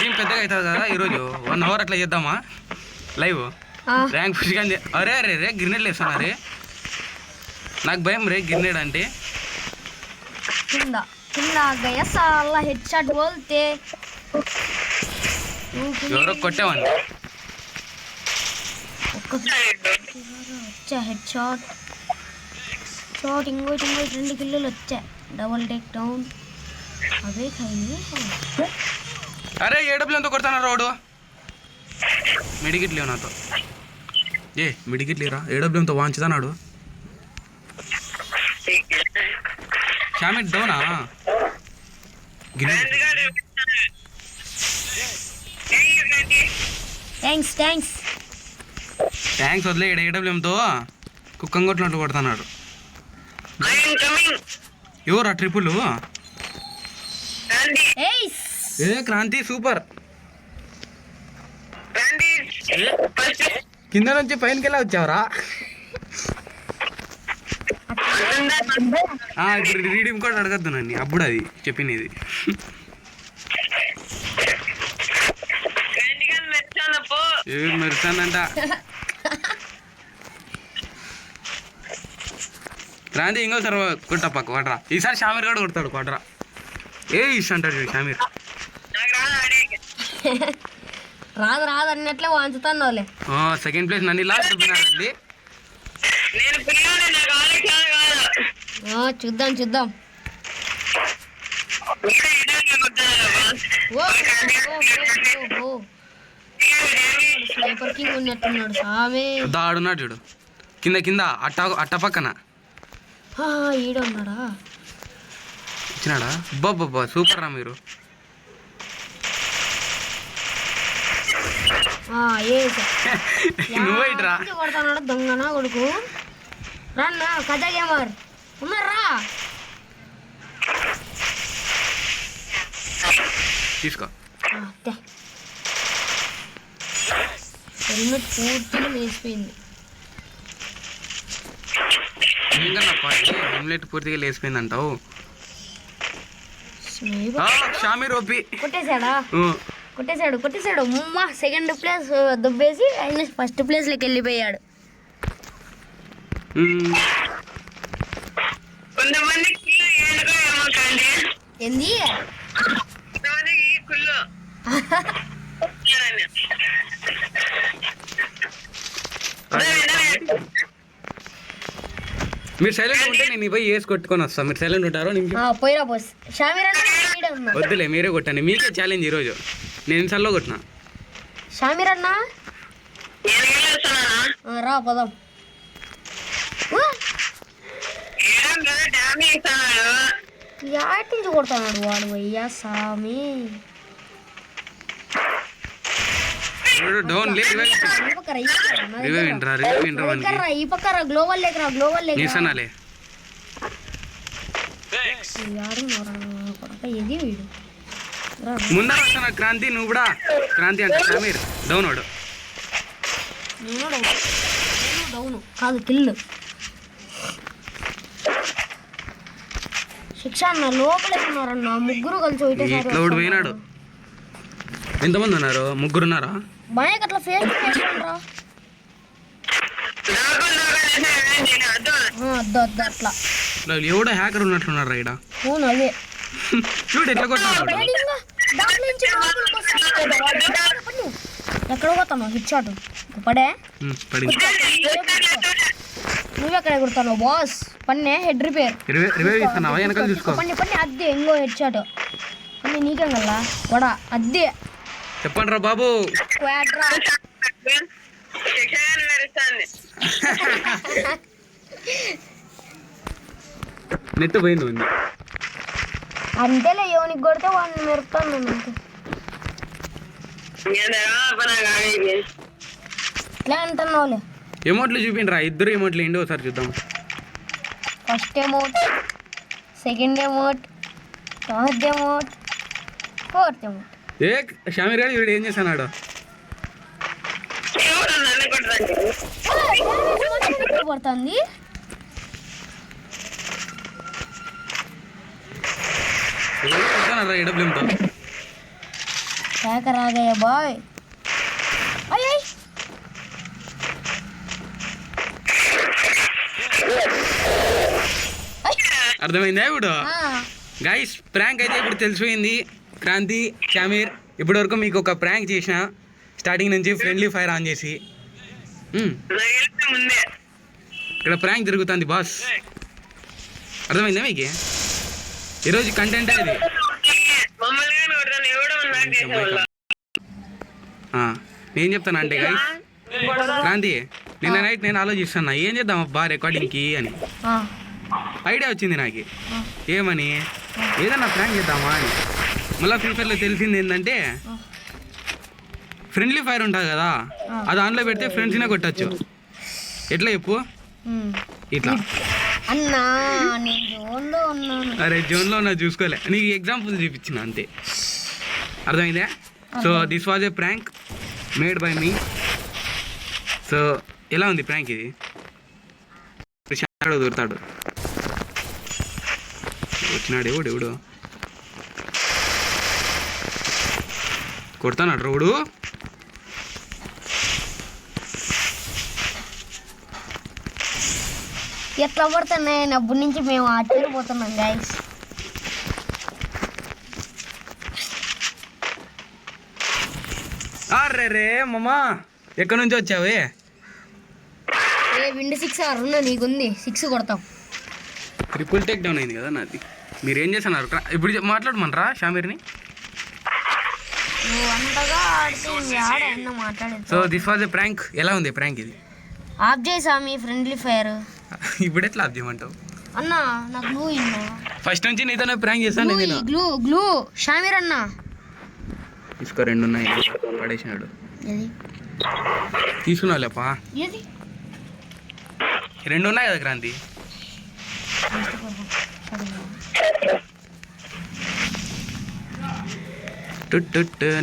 Speaker 2: ఏం పెద్దగా అవుతుంది కదా ఈరోజు 1 hour అట్లా చేద్దామా లైవ్ ర్యాంక్ పుష్ కానీ. అరే అరే రే గ్రినేడ్ వేస్తాను. అరే నాకు భయం రే గ్రినేడ్ అంటే. गया साला हेडशॉट बोलते
Speaker 1: ఎవరో కొట్టేవాడిని.
Speaker 2: వచ్చా హెడ్ షాట్ ఇంకోటి 2 కిల్లులు వచ్చా. డబుల్ టేక్ డౌన్ అవే ఖైని.
Speaker 1: అరే ఏడబ్ల్యూతో కొడతానా రోడ్డు. మెడికిట్ లేవు నాతో. మెడికిట్ లేరా? ఏడబ్ల్యూతో వాంచుతానాడు. షామిట్ డౌనా? థ్యాంక్స్ వదిలే. ఏడబ్ల్యూతో కుక్కం కొట్టినట్లు కొడుతున్నాడు. ఎవరు ఆ ట్రిపుల్? క్రాంతి సూపర్. కింద నుంచి పైనకి ఎలా వచ్చావరా?
Speaker 2: ఇప్పుడు రీడింగ్ కూడా అడగద్దు నన్ను, అప్పుడు అది చెప్పింది ఇది. ఏం మెరుస్తానంట రాంది. ఇంకోసారి కొట్ట పక్క కొట్టరా, ఈసారి షామీర్ కూడా కొడతాడు కొట్టరా. ఇష్టంటాడు చూడు షామీర్.
Speaker 4: రాదు రాదు అన్నట్లే వాంచుతాను వాళ్ళే.
Speaker 2: సెకండ్ ప్లేస్ నన్ను లాస్ట్ చెప్పినారండి.
Speaker 4: చూద్దాం చూద్దాం. స్నైపర్ కింగ్ ఉన్నట్టున్నాడు సామే.
Speaker 2: ఆడున్నాడు చూడు కింద కింద అట్ట పక్కన.
Speaker 4: ఈడున్నాడా?
Speaker 2: ఇచ్చినాడా? బాబా సూపర్ రా మీరు. నువ్వేట్రా
Speaker 4: కొడతాడు దొంగనా కొడుకు. రన్నా కథ గేమర్ ఉన్నారా?
Speaker 2: తీసుకో.
Speaker 4: హెల్మెట్ పూర్తిగా లేచిపోయింది.
Speaker 2: హెల్మెట్ పూర్తిగా లేచిపోయింది అంటావు. షామీర్ ఓపి
Speaker 4: కొట్టేశాడా? కొట్టేశాడు. ముమ్మా సెకండ్ ప్లేస్ దుబ్బేసి ఆయన ఫస్ట్ ప్లేస్లోకి వెళ్ళిపోయాడు. ఏంది
Speaker 2: మీరు సైలెంట్ ఉంటే నేను పోయి వేసి కొట్టుకొని వస్తాను. మీరు సైలెంట్ ఉంటారో
Speaker 4: పోయిరా బాస్. షామీర్
Speaker 2: వద్దులే మీరే కొట్టండి, మీకే ఛాలెంజ్ ఈరోజు. నేను ఎన్నిసార్లు కొట్టినా.
Speaker 4: షామీర్ అన్న రా పదం. యాటించి కొడుతున్నాడు వాడు అయ్యా సామి. ఈ పక్క గ్లోబల్ లేకరా గ్లోబల్ లేక ఇది వీడు
Speaker 2: ముందర వస్తాను. క్రాంతి నువ్వు కూడా క్రాంతి అంటే షామీర్ డౌన్ వాడు.
Speaker 4: డౌను కాదు కిల్లు. శిక్ష అన్న లోపలే ఉన్నారన్న ముగ్గురు కలిసి
Speaker 2: ఇట్లా పోయినాడు. ఎంతమంది ఉన్నారు? ముగ్గురు ఉన్నారా?
Speaker 4: బాయ్ అట్లా ఫేస్ రా. అట్లా
Speaker 2: ఎవడో హ్యాకర్ ఉన్నట్లున్నారా ఇక్కడ.
Speaker 4: అవును అదే
Speaker 2: చూడు ఎట్లా కొట్టినాడు.
Speaker 4: ఎక్కడ పోతాను హిట్ షాట్ పడే. నువ్వెక్కడ కొడతాను బాస్? పన్నే హెడ్ రిపేర్ పన్ని అద్దె ఇంకో హెడ్ షాట్ పన్ని నీకేం కల్లా వడా అద్దె.
Speaker 2: చెప్పండి రా బాబు. నెట్ పోయింది ఉంది
Speaker 4: అంతేలే. ఎవరికి కొడితే వాడిని మెరుపుతాను నేను అంతే. ఇట్లా అంటున్నావులే.
Speaker 2: ఎమౌంట్లు చూపిండ్రా, ఇద్దరు ఎమౌంట్లు ఏంటి ఒకసారి చూద్దాం.
Speaker 4: First amount, second amount, third amount, fourth amount.
Speaker 2: Shameer గారు వీడు ఏం చేస్తున్నాడు?
Speaker 4: పడుతుంది.
Speaker 2: డబ్ల్యూతో
Speaker 4: రాగయ్య బాయ్.
Speaker 2: అర్థమైందా ఇప్పుడు? గైస్ ప్రాంక్ అయితే ఇప్పుడు తెలిసిపోయింది. క్రాంతి షామీర్ ఇప్పటి వరకు మీకు ఒక ప్రాంక్ చేసిన స్టార్టింగ్ నుంచి ఫ్రెండ్లీ ఫైర్ ఆన్ చేసి. ఇక్కడ ప్రాంక్ జరుగుతుంది బాస్. అర్థమైందా మీకు? ఈరోజు కంటెంట్ అది. నేను చెప్తాను అంటే గైస్ క్రాంతి నిన్న నైట్ నేను ఆలోచిస్తున్నా ఏం చేద్దాం అబ్బా రికార్డింగ్కి అని. ఐడియా వచ్చింది నాకు. ఏమని ఏదన్నా ప్రాంక్ చేద్దామా అని. మళ్ళీ ఫ్రీ ఫైర్లో తెలిసింది ఏంటంటే ఫ్రెండ్లీ ఫైర్ ఉంటుంది కదా, అది ఆన్లో పెడితే ఫ్రెండ్స్నే కొట్టచ్చు. ఎట్లా చెప్పు? ఇట్లా. అరే జోన్లో ఉన్నా చూసుకోలే, నీకు ఎగ్జాంపుల్ చూపించిన అంతే. అర్థమైందా? So this was a prank made by me. So ఎలా ఉంది ప్రాంక్ ఇది? దొరుకుతాడు. వచ్చినాడు ఎవడు కొడతాడు రోడు.
Speaker 4: ఎట్లా పడుతున్నాయి అప్పటి నుంచి మేము ఆశ్చర్యపోతున్నాం గైస్.
Speaker 2: అరే రే మామా ఎక్కడి నుంచి వచ్చావే?
Speaker 4: ఏ విండ్ 6 అరుణ నీకుంది 6 కొడతాం.
Speaker 2: ట్రిపుల్ టేక్ డౌన్ అయింది కదా నాది. మీరు ఏం చేస్తున్నారు ఇప్పుడు? మాట్లాడమనరా షామీర్ని.
Speaker 4: నువ్వు అంతగా ఆడితే ఆడ ఎన్నో మాట్లాడేది.
Speaker 2: So this was a prank. ఎలా ఉంది ప్రాంక్ ఇది?
Speaker 4: ఆఫ్ చేయి సామి ఫ్రెండ్లీ ఫైర్.
Speaker 2: ఇప్పుడు ఎట్లా ఆఫ్ చేయమంటావు?
Speaker 4: అన్నా నాకు గ్లూ ఇన్నా.
Speaker 2: ఫస్ట్ నుంచి నీతోనే ప్రాంక్ చేస్తాను నేను.
Speaker 4: గ్లూ గ్లూ షామీర్ అన్నా.
Speaker 2: తీసుకో 2 ఉన్నాయి పడేసినాడు.
Speaker 4: ఏది
Speaker 2: తీసుకున్నావులేపా.
Speaker 4: ఏది
Speaker 2: 2 ఉన్నాయి కదా క్రాంతి.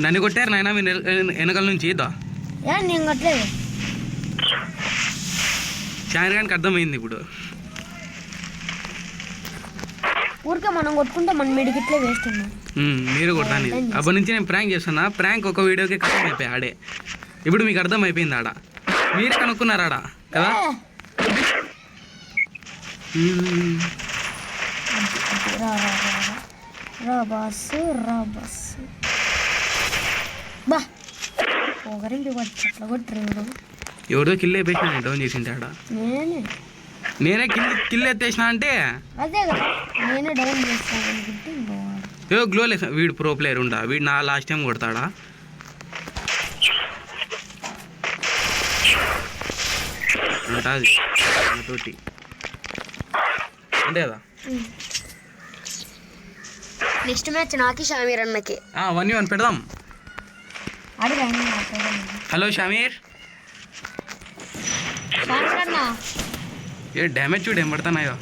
Speaker 2: నన్ను కొట్టారు నాయన మీరు వెనకాల నుంచి ఇద్దా.
Speaker 4: ఏ నేను కొట్టలేదు.
Speaker 2: షామీర్ గారికి అర్థమైంది ఇప్పుడు.
Speaker 4: ఊరికే మనం కొట్టుకుంటే మన మెడికిట్లే వేస్ట్ ఉన్నాం.
Speaker 2: మీరు కొడతాను ఇది. అప్పటి నుంచి నేను ప్రాంక్ చేస్తున్నా. ప్రాంక్ ఒక వీడియోకి కష్టం అయిపోయి ఆడే. ఇప్పుడు మీకు అర్థం అయిపోయింది ఆడ. మీరే కనుక్కున్నారు ఆడ కదా.
Speaker 4: రా బస్ బా ఒకరింటి అట్లా కొట్టరు.
Speaker 2: ఎవడో కిల్ అయిపోయినా నేను డౌన్ చేసింటే ఆడ. నేనే కిల్ ఎత్తేసిన అంటే
Speaker 4: అదే కదా నేనే డౌన్ చేస్తాను అనుకుంటే
Speaker 2: ఏదో గ్లో లేదు. వీడు ప్రో ప్లేయర్ ఉండా. వీడు నా లాస్ట్ టైం కొడతాడా? ఉంటుంది తోటి అంతే కదా.
Speaker 4: నెక్స్ట్ మ్యాచ్ నాకి షామీర్ అన్నకి
Speaker 2: 1v1 పెడదాం.
Speaker 4: అడిగా
Speaker 2: హలో షామీర్.
Speaker 4: షామీర్ అన్న
Speaker 2: ఏ డ్యామేజ్ చూడు ఏం పడుతున్నాయో.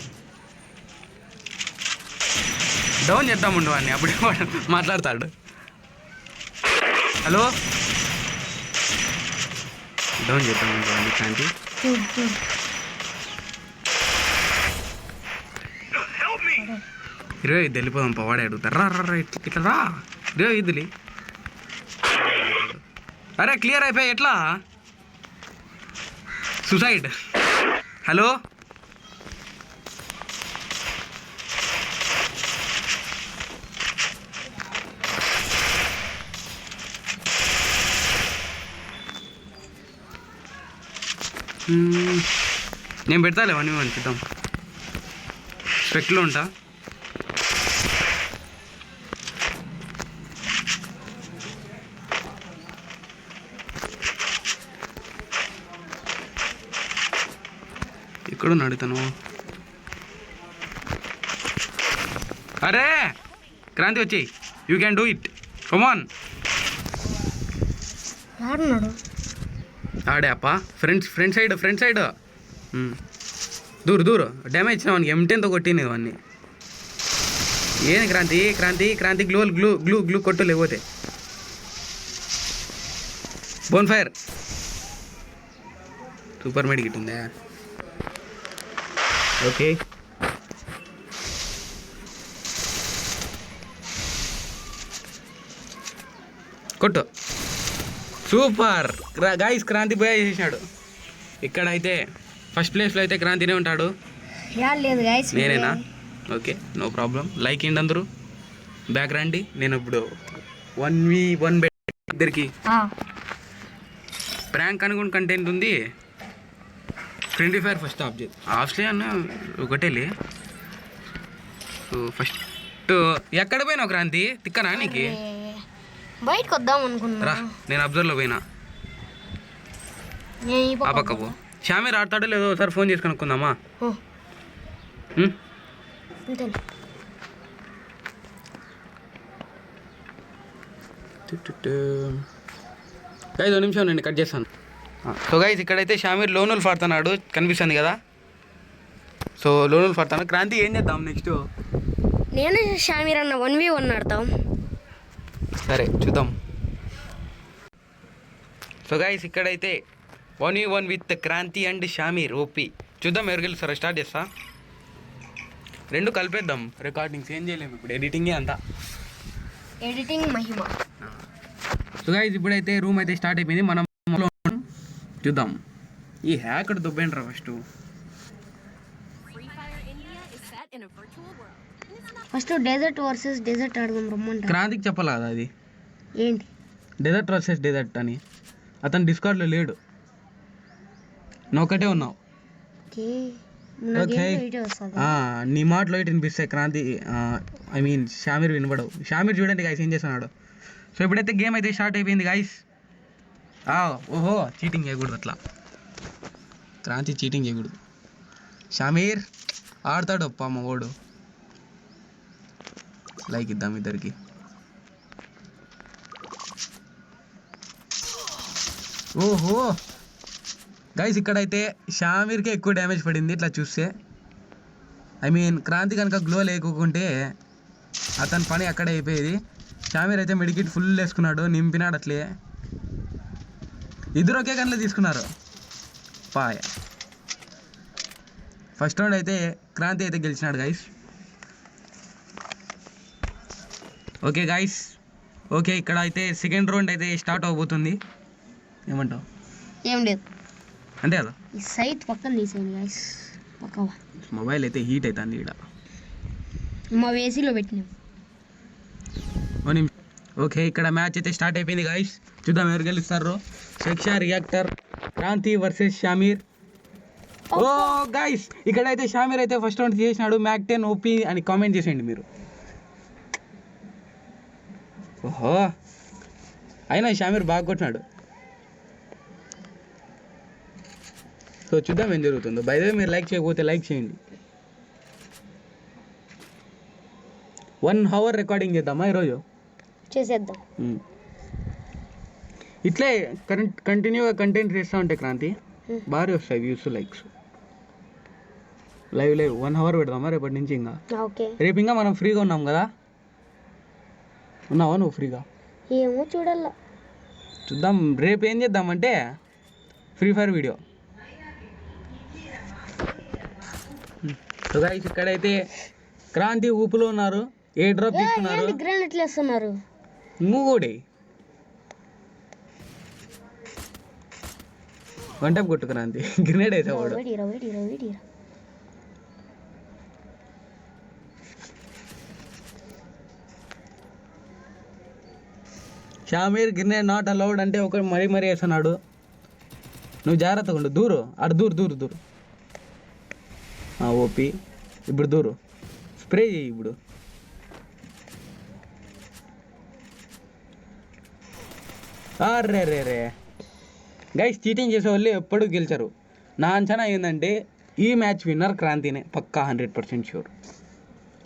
Speaker 2: డౌన్ చేద్దాముండు వాడిని అప్పుడే మాట్లాడతాడు. హలో డౌన్ చేద్దాముండు వాడిని క్రాంతి.
Speaker 4: చూడు చూడు
Speaker 2: ఇరవై ఐదు వెళ్ళిపోదాం పవాడే అడుగుతారు. రా రా ఇట్లా రా 25. అరే క్లియర్ అయిపోయాయి ఎట్లా? సుసైడ్. హలో నేను పెడతాలే 1v1 చూద్దాం. స్పెక్లో ఉంటా. ఎక్కడున్నాడు తను? అరే క్రాంతి వచ్చి యూ క్యాన్ డూ ఇట్. కమాన్.
Speaker 4: ఆడున్నాడు
Speaker 2: ఆడే అప్ప. ఫ్రంట్ సైడ్ దూరు డ్యామేజ్ ఇచ్చిన వానికి M10తో కొట్టింది వాడిని. ఏంది క్రాంతి గ్లూ కొట్టు లేకపోతే bonfire. Super medkit ఉందా? ఓకే కొట్టు. Super guys. క్రాంతి పోయా చేసేసాడు. ఇక్కడైతే ఫస్ట్ ప్లేస్లో అయితే క్రాంతినే ఉంటాడు.
Speaker 4: లేదు గైస్
Speaker 2: నేనేనా? Okay no problem. లైక్ ఏంటి అందరూ బ్యాక్ రండి. నేను ఇప్పుడు 1v1 ఇద్దరికి ప్రాంక్ అనుకున్న కంటెంట్ ఉంది. ఫ్రెండ్లీ ఫైర్ ఫస్ట్ ఆఫ్లే అన్న ఒకటేలే. సో ఫస్ట్ ఎక్కడ పోయినావు క్రాంతి? తిక్కనా నీకు?
Speaker 4: బయటకు వద్దాం అనుకున్నా.
Speaker 2: రా నేను అబ్జర్వ్లో పోయినా. ఆ పక్క పో. షామీర్ ఆడతాడో లేదో ఒకసారి ఫోన్ చేసి కనుక్కుందామా? గైస్ 2 నిమిషం నేను కట్ చేస్తాను. సో గైస్ ఇక్కడైతే షామీర్ లోనులు పడుతున్నాడు కనిపిస్తుంది కదా. సో లోనులు పడతాను. క్రాంతి ఏం చేద్దాం నెక్స్ట్?
Speaker 4: నేను షామీర్ అన్న 1v1 ఆడతాం.
Speaker 2: సరే చూద్దాం. సో గైస్ ఇక్కడైతే 1v1 with Kranthi and Shameer OP. చూద్దాం ఎవరు గెలుస్తారో. స్టార్ట్ చేస్తా. రెండు కలిపేద్దాం, రికార్డింగ్స్ ఏం చేయలేము ఇప్పుడు, ఎడిటింగే అంతా.
Speaker 4: ఎడిటింగ్ మహిమ.
Speaker 2: సో గైస్ ఇప్పుడైతే రూమ్ అయితే స్టార్ట్ అయిపోయింది, మనం చూద్దాం. ఈ హ్యాకర్ దుబ్బేంట్రా first.
Speaker 4: First desert versus desert ఆడదాం రమ్మంట.
Speaker 2: క్రాంతికి చెప్పాలా కదా అది,
Speaker 4: ఏంటి
Speaker 2: డెజర్ట్ వర్సెస్ డెజర్ట్ అని. అతను డిస్కార్డ్లో లేడు, నువ్వు ఒకటే ఉన్నావు. ఓకే నీ మాటలో ఇటు వినిపిస్తాయి, క్రాంతి ఐ మీన్ షామీర్ వినపడవు. షామీర్ చూడండి గైస్ ఏం చేస్తున్నాడు. సో ఇప్పుడైతే గేమ్ అయితే స్టార్ట్ అయిపోయింది గైస్. ఓహో చీటింగ్ చేయకూడదు అట్లా, క్రాంతి చీటింగ్ చేయకూడదు. షామీర్ ఆడతాడు అప్ప మా ఓడు. లైక్ ఇద్దాం ఇద్దరికి. ఓహో గైస్ ఇక్కడైతే షామీర్కే ఎక్కువ డ్యామేజ్ పడింది ఇట్లా చూస్తే. ఐ మీన్ క్రాంతి కనుక గ్లో లేకుంటే అతని పని అక్కడే అయిపోయేది. షామీర్ అయితే మెడికిట్ ఫుల్ వేసుకున్నాడు, నింపినాడు అట్లే. ఇద్దరు ఒకే గన్లో తీసుకున్నారు పాయ. ఫస్ట్ రౌండ్ అయితే క్రాంతి అయితే గెలిచినాడు గైస్. ఓకే గైస్, ఓకే ఇక్కడ అయితే సెకండ్ రౌండ్ అయితే స్టార్ట్ అవబోతుంది. ఏమంటావు?
Speaker 4: ఏం లేదు,
Speaker 2: అంతే కదా.
Speaker 4: ఈ సైట్ పక్కన తీసేయండి గైస్. పక్కవా
Speaker 2: మొబైల్ అయితే హీట్ అవుతుంది ఇక్కడ.
Speaker 4: మా ఏసీలో పెట్టినాం.
Speaker 2: ఓకే ఇక్కడ మ్యాచ్ అయితే స్టార్ట్ అయిపోయింది గైస్. చూద్దాం ఎవరు గెలుస్తారు. శిక్ష రియాక్టర్ క్రాంతి వర్సెస్ షామీర్. ఓ గైస్ ఇక్కడైతే షామీర్ అయితే ఫస్ట్ రౌండ్ చేసినాడు. మ్యాక్ 10 ఓపీ అని కామెంట్ చేసేయండి మీరు. ఓహో అయినా షామీర్ బాగా కొట్టినాడు. సో చూద్దాం ఏం జరుగుతుందో. బై ద వే మీరు లైక్ చేయకపోతే లైక్ చేయండి. 1 hour రికార్డింగ్ చేద్దామా ఈరోజు?
Speaker 4: చేసేద్దాం.
Speaker 2: ఇట్లే కంటిన్యూగా కంటెంట్ చేస్తూ ఉంటే క్రాంతి భారీ వస్తాయి వ్యూస్, లైక్స్. లైవ్ 1 hour పెడదామా రేపటి నుంచి? ఇంకా
Speaker 4: ఓకే
Speaker 2: రేపు ఇంకా మనం ఫ్రీగా ఉన్నాం కదా. ఉన్నావా నువ్వు ఫ్రీగా?
Speaker 4: ఏమో చూడాల,
Speaker 2: చూద్దాం. రేపు ఏం చేద్దామంటే free fire video. So guys ఇక్కడైతే క్రాంతి ఊపులో ఉన్నారు. ఏ డ్రాప్ తీసుకున్నారు?
Speaker 4: గ్రానైట్ వేస్తున్నారు.
Speaker 2: మూగోడి గంట కొట్టు క్రాంతి, గ్రెనేడ్ వేసేవాడు. షామీర్ గ్రెనేడ్ నాట్ అలౌడ్ అంటే ఒక మరీ వేస్తున్నాడు. నువ్వు జాగ్రత్తగా ఉండు. దూరు అటు దూరు దూరు దూరు. ఓపి ఇప్పుడు దూరు, స్ప్రే చేయి ఇప్పుడు. రే రే రే గైస్ చీటింగ్ చేసే వాళ్ళు ఎప్పుడూ గెలిచారు. నా అంచనా ఏంటంటే ఈ మ్యాచ్ విన్నర్ క్రాంతినే పక్కా, 100% షూర్.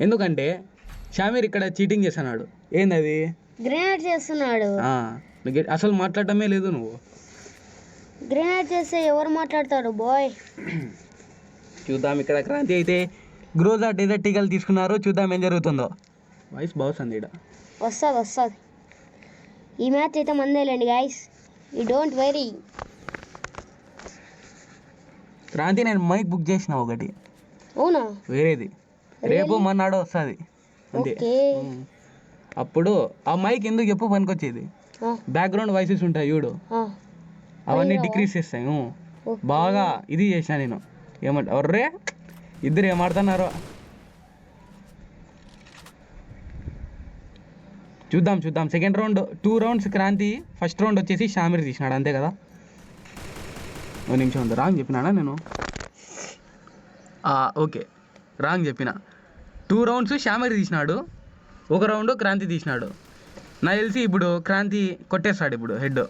Speaker 2: ఎందుకంటే షామీర్ ఇక్కడ చీటింగ్ చేస్తున్నాడు. ఏందది?
Speaker 4: గ్రెనేడ్ చేస్తున్నాడు.
Speaker 2: అసలు మాట్లాడటమే లేదు నువ్వు.
Speaker 4: గ్రెనేడ్ చేస్తే ఎవరు మాట్లాడతాడు బాయ్?
Speaker 2: చూద్దాం. ఇక్కడ క్రాంతి అయితే గ్రోజా డెజర్ట్ ఈగల్ తీసుకున్నారు. చూద్దాం ఏం జరుగుతుందో. వాయిస్ బాగుంది ఇక్కడ.
Speaker 4: వస్తుంది. ఈ మ్యాచ్ అయితే మందేలేండి guys, you don't worry.
Speaker 2: Kranti నేను మైక్ బుక్ చేసిన ఒకటి.
Speaker 4: అవునా?
Speaker 2: వేరేది రేపు మన్నాడు వస్తుంది అంతే. అప్పుడు ఆ మైక్ ఎందుకు చెప్పు పనికొచ్చేది. బ్యాక్గ్రౌండ్ వాయిసెస్ ఉంటాయి చూడు, అవన్నీ డిక్రీస్ చేస్తాయి. బాగా ఇది చేసిన నేను. ఏమంట అర్రే ఇద్దరు ఏమాడుతున్నారు. చూద్దాం. Second round 2 rounds Kranthi, first round వచ్చేసి షామీర్ తీసినాడు అంతే కదా. 1 నిమిషం ఉంది. రాంగ్ చెప్పినాడా నేను? ఓకే రాంగ్ చెప్పిన. 2 rounds షామీర్ తీసినాడు, 1 round క్రాంతి తీసినాడు. నాకు తెలిసి ఇప్పుడు క్రాంతి కొట్టేస్తాడు ఇప్పుడు హెడ్.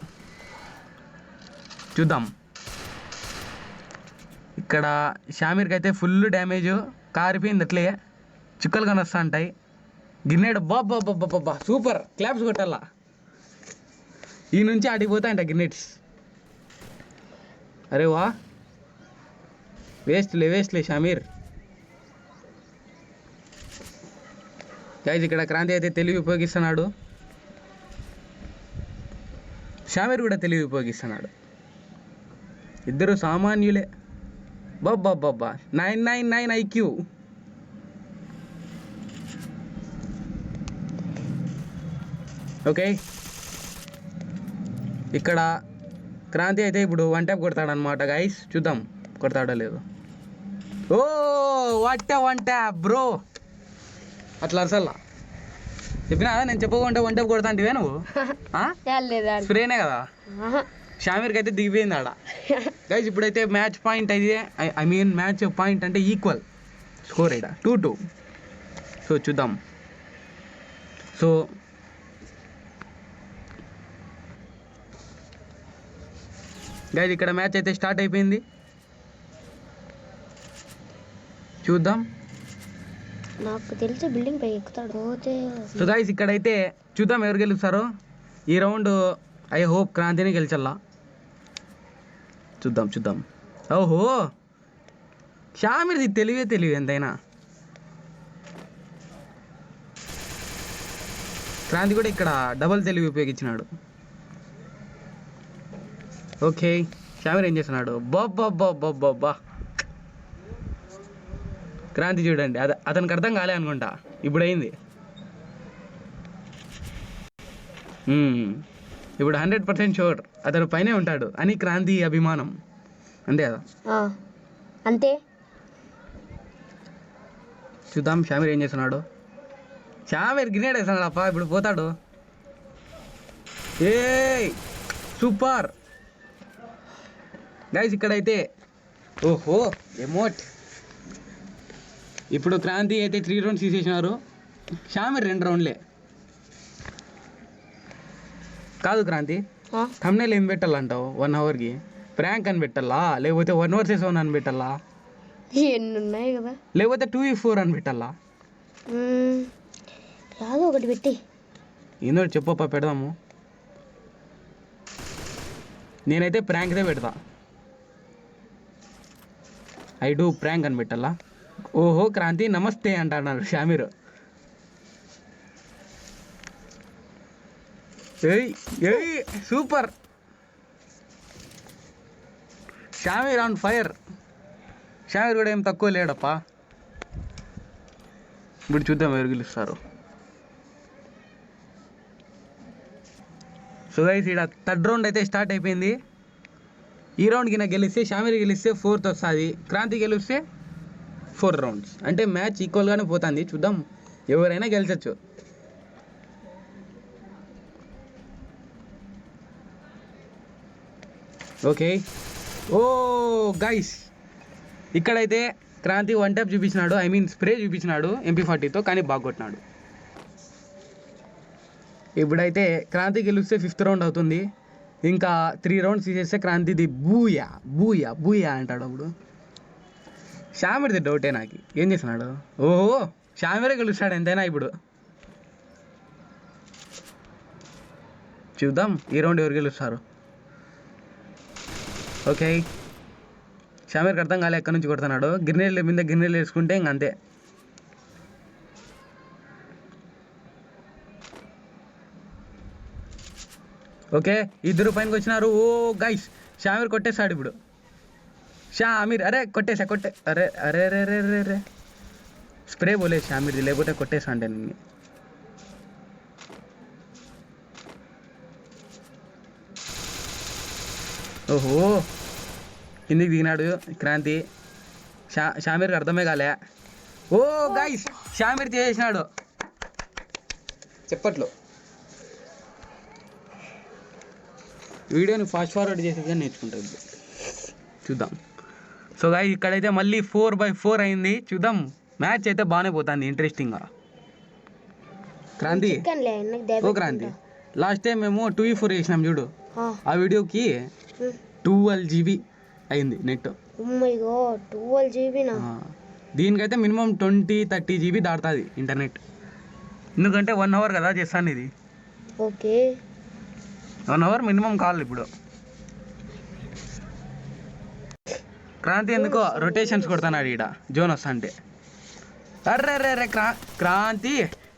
Speaker 2: చూద్దాం. ఇక్కడ షామీర్కి అయితే ఫుల్ డ్యామేజ్, కారిపోయింది అట్లే, చుక్కలు కానీ వస్తూ ఉంటాయి. గ్రెనేడ్ బాబా సూపర్, క్లాప్స్ కొట్టాలా. ఈ నుంచి ఆడిపోతాయంట గ్రెనేడ్స్. అరే వా, వేస్ట్లే షామీర్. గైస్ ఇక్కడ క్రాంతి అయితే తెలివి ఉపయోగిస్తున్నాడు, షామీర్ కూడా తెలివి ఉపయోగిస్తున్నాడు. ఇద్దరు సామాన్యులే. బాబా 999 IQ. ఓకే, ఇక్కడ క్రాంతి అయితే ఇప్పుడు 1 ట్యాప్ కొడతాడనమాట గైస్. చూద్దాం కొడతాడో లేదు. Oh what 1 tap bro. అట్లా అసలు చెప్పినా నేను చెప్పకుంటే 1 ట్యాప్ కొడతా అంటే నువ్వు స్ప్రేనే కదా. షామీర్కి అయితే దిగిపోయింది ఆడ గైస్. ఇప్పుడైతే మ్యాచ్ పాయింట్ అయితే ఐ మీన్ మ్యాచ్ పాయింట్ అంటే ఈక్వల్ స్కోర్ ఇక్కడ 2-2. సో చూద్దాం. సో గైస్ ఇక్కడ మ్యాచ్ అయితే స్టార్ట్ అయిపోయింది. చూద్దాం.
Speaker 4: నాకు తెలిసి బిల్డింగ్ పై ఎక్కుతాడు పోతే.
Speaker 2: సో గైస్ ఇక్కడైతే చూద్దాం ఎవరు గెలుస్తారో. ఈ రౌండ్ ఐ హోప్ క్రాంతిని గెలిచల్లా. చూద్దాం. ఓహో షామీర్ది తెలివి ఎంతైనా. క్రాంతి కూడా ఇక్కడ డబల్ తెలివి ఉపయోగించినాడు. ఓకే, షామీర్ ఏం చేస్తున్నాడు? బాబ్బా క్రాంతి చూడండి, అతనికి అర్థం కాలే అనుకుంటా. ఇప్పుడు అయింది. ఇప్పుడు 100% షూర్ అతను పైనే ఉంటాడు అని క్రాంతి అభిమానం. అంతే కదా?
Speaker 4: అంతే.
Speaker 2: చూద్దాం షామీర్ ఏం చేస్తున్నాడు. షామీర్ గ్రినేడ్ వేస్తున్నాడు అప్ప. ఇప్పుడు పోతాడు. ఏ సూపర్ గైస్. ఇక్కడైతే ఓహో ఎమోట్. ఇప్పుడు క్రాంతి అయితే 3 రౌండ్స్ తీసేసినారు. షామీర్ 2 రౌండ్లే. కాదు క్రాంతి, థంబ్నెయిల్ ఏం పెట్టాలంటావు? 1 అవర్కి ప్రాంక్ అని పెట్టాలా, లేకపోతే 1 vs 1 అని పెట్టాలా,
Speaker 4: ఎన్ని ఉన్నాయి కదా,
Speaker 2: లేకపోతే 2v4 అని పెట్టాలా?
Speaker 4: యాదో ఒకటి పెట్టి
Speaker 2: ఏందో చెప్పప్ప పెడదాము. నేనైతే ప్రాంక్దే పెడతా. ఐ డూ ప్రాంక్ అని పెట్టాలా? ఓహో క్రాంతి నమస్తే అంటున్నారు షామీర్. ఏయ్ super. Shameer on fire. Shameer కూడా ఏం తక్కువ లేడప్పా. ఇప్పుడు చూద్దాం ఎవరు గెలుస్తారు. సో గైస్ ఇక్కడ 3rd రౌండ్ అయితే స్టార్ట్ అయిపోయింది. ఈ రౌండ్కి నాకు గెలిస్తే, షామీర్ గెలిస్తే 4th వస్తుంది, క్రాంతి గెలిస్తే 4 రౌండ్స్. అంటే మ్యాచ్ ఈక్వల్గానే పోతుంది. చూద్దాం ఎవరైనా గెలిచచ్చు. ఓకే. ఓ గైస్ ఇక్కడైతే క్రాంతి 1 ట్యాప్ చూపించినాడు, ఐ మీన్ స్ప్రే చూపించినాడు MP40తో, కానీ బాగా కొట్టినాడు. ఇప్పుడైతే క్రాంతి గెలిస్తే 5th రౌండ్ అవుతుంది. ఇంకా 3 రౌండ్స్ తీసేస్తే క్రాంతిది బూయా బూయా బూయా అంటాడు. అప్పుడు షామీర్ది డౌటే నాకు, ఏం చేస్తున్నాడు? ఓహో షామీరే గెలుస్తాడు ఎంతైనా. ఇప్పుడు చూద్దాం ఈ రౌండ్ ఎవరు గెలుస్తారు. ఓకే, షామీర్కి అర్థం కాలే ఎక్కడి నుంచి కొడుతున్నాడు. గిన్నెల మీద గిన్నెలు వేసుకుంటే ఇంక అంతే. ఓకే, 2 పైనకి వచ్చినారు. ఓ గైస్ షామీర్ కొట్టేస్తాడు ఇప్పుడు. షామీర్ అరే కొట్టేసా అరే అరే అరే అరే అరే అరే స్ప్రే పోలే షామీర్ది, లేకపోతే కొట్టేసా అంటే నేను. ఓహో కిందికి దిగినాడు క్రాంతి. షామీర్కి అర్థమే కాలే. ఓ గైస్ షామీర్ చేసేసినాడు. చెప్పట్లు వీడియోని ఫాస్ట్ ఫార్వర్డ్ చేసేది నేర్చుకుంటాం. చూద్దాం. సో గైస్ ఇక్కడైతే మళ్ళీ 4/4 అయింది. చూద్దాం మ్యాచ్ అయితే బాగానే పోతుంది ఇంట్రెస్టింగ్గా. క్రాంతి ఓ క్రాంతి, లాస్ట్ టైం మేము 2v4 చేసినాం చూడు, ఆ వీడియోకి 12 GB అయింది నెట్.
Speaker 4: 12 GB.
Speaker 2: దీనికైతే మినిమం 20-30 GB దాటుతుంది ఇంటర్నెట్. ఎందుకంటే 1 అవర్ కదా చేస్తాను ఇది.
Speaker 4: ఓకే,
Speaker 2: 1 అవర్ మినిమం కావాలి. ఇప్పుడు క్రాంతి ఎందుకో రొటేషన్స్ కొడుతున్నాడు ఈడ జోన్ వస్తా అంటే. అర్రే రే క్రాంతి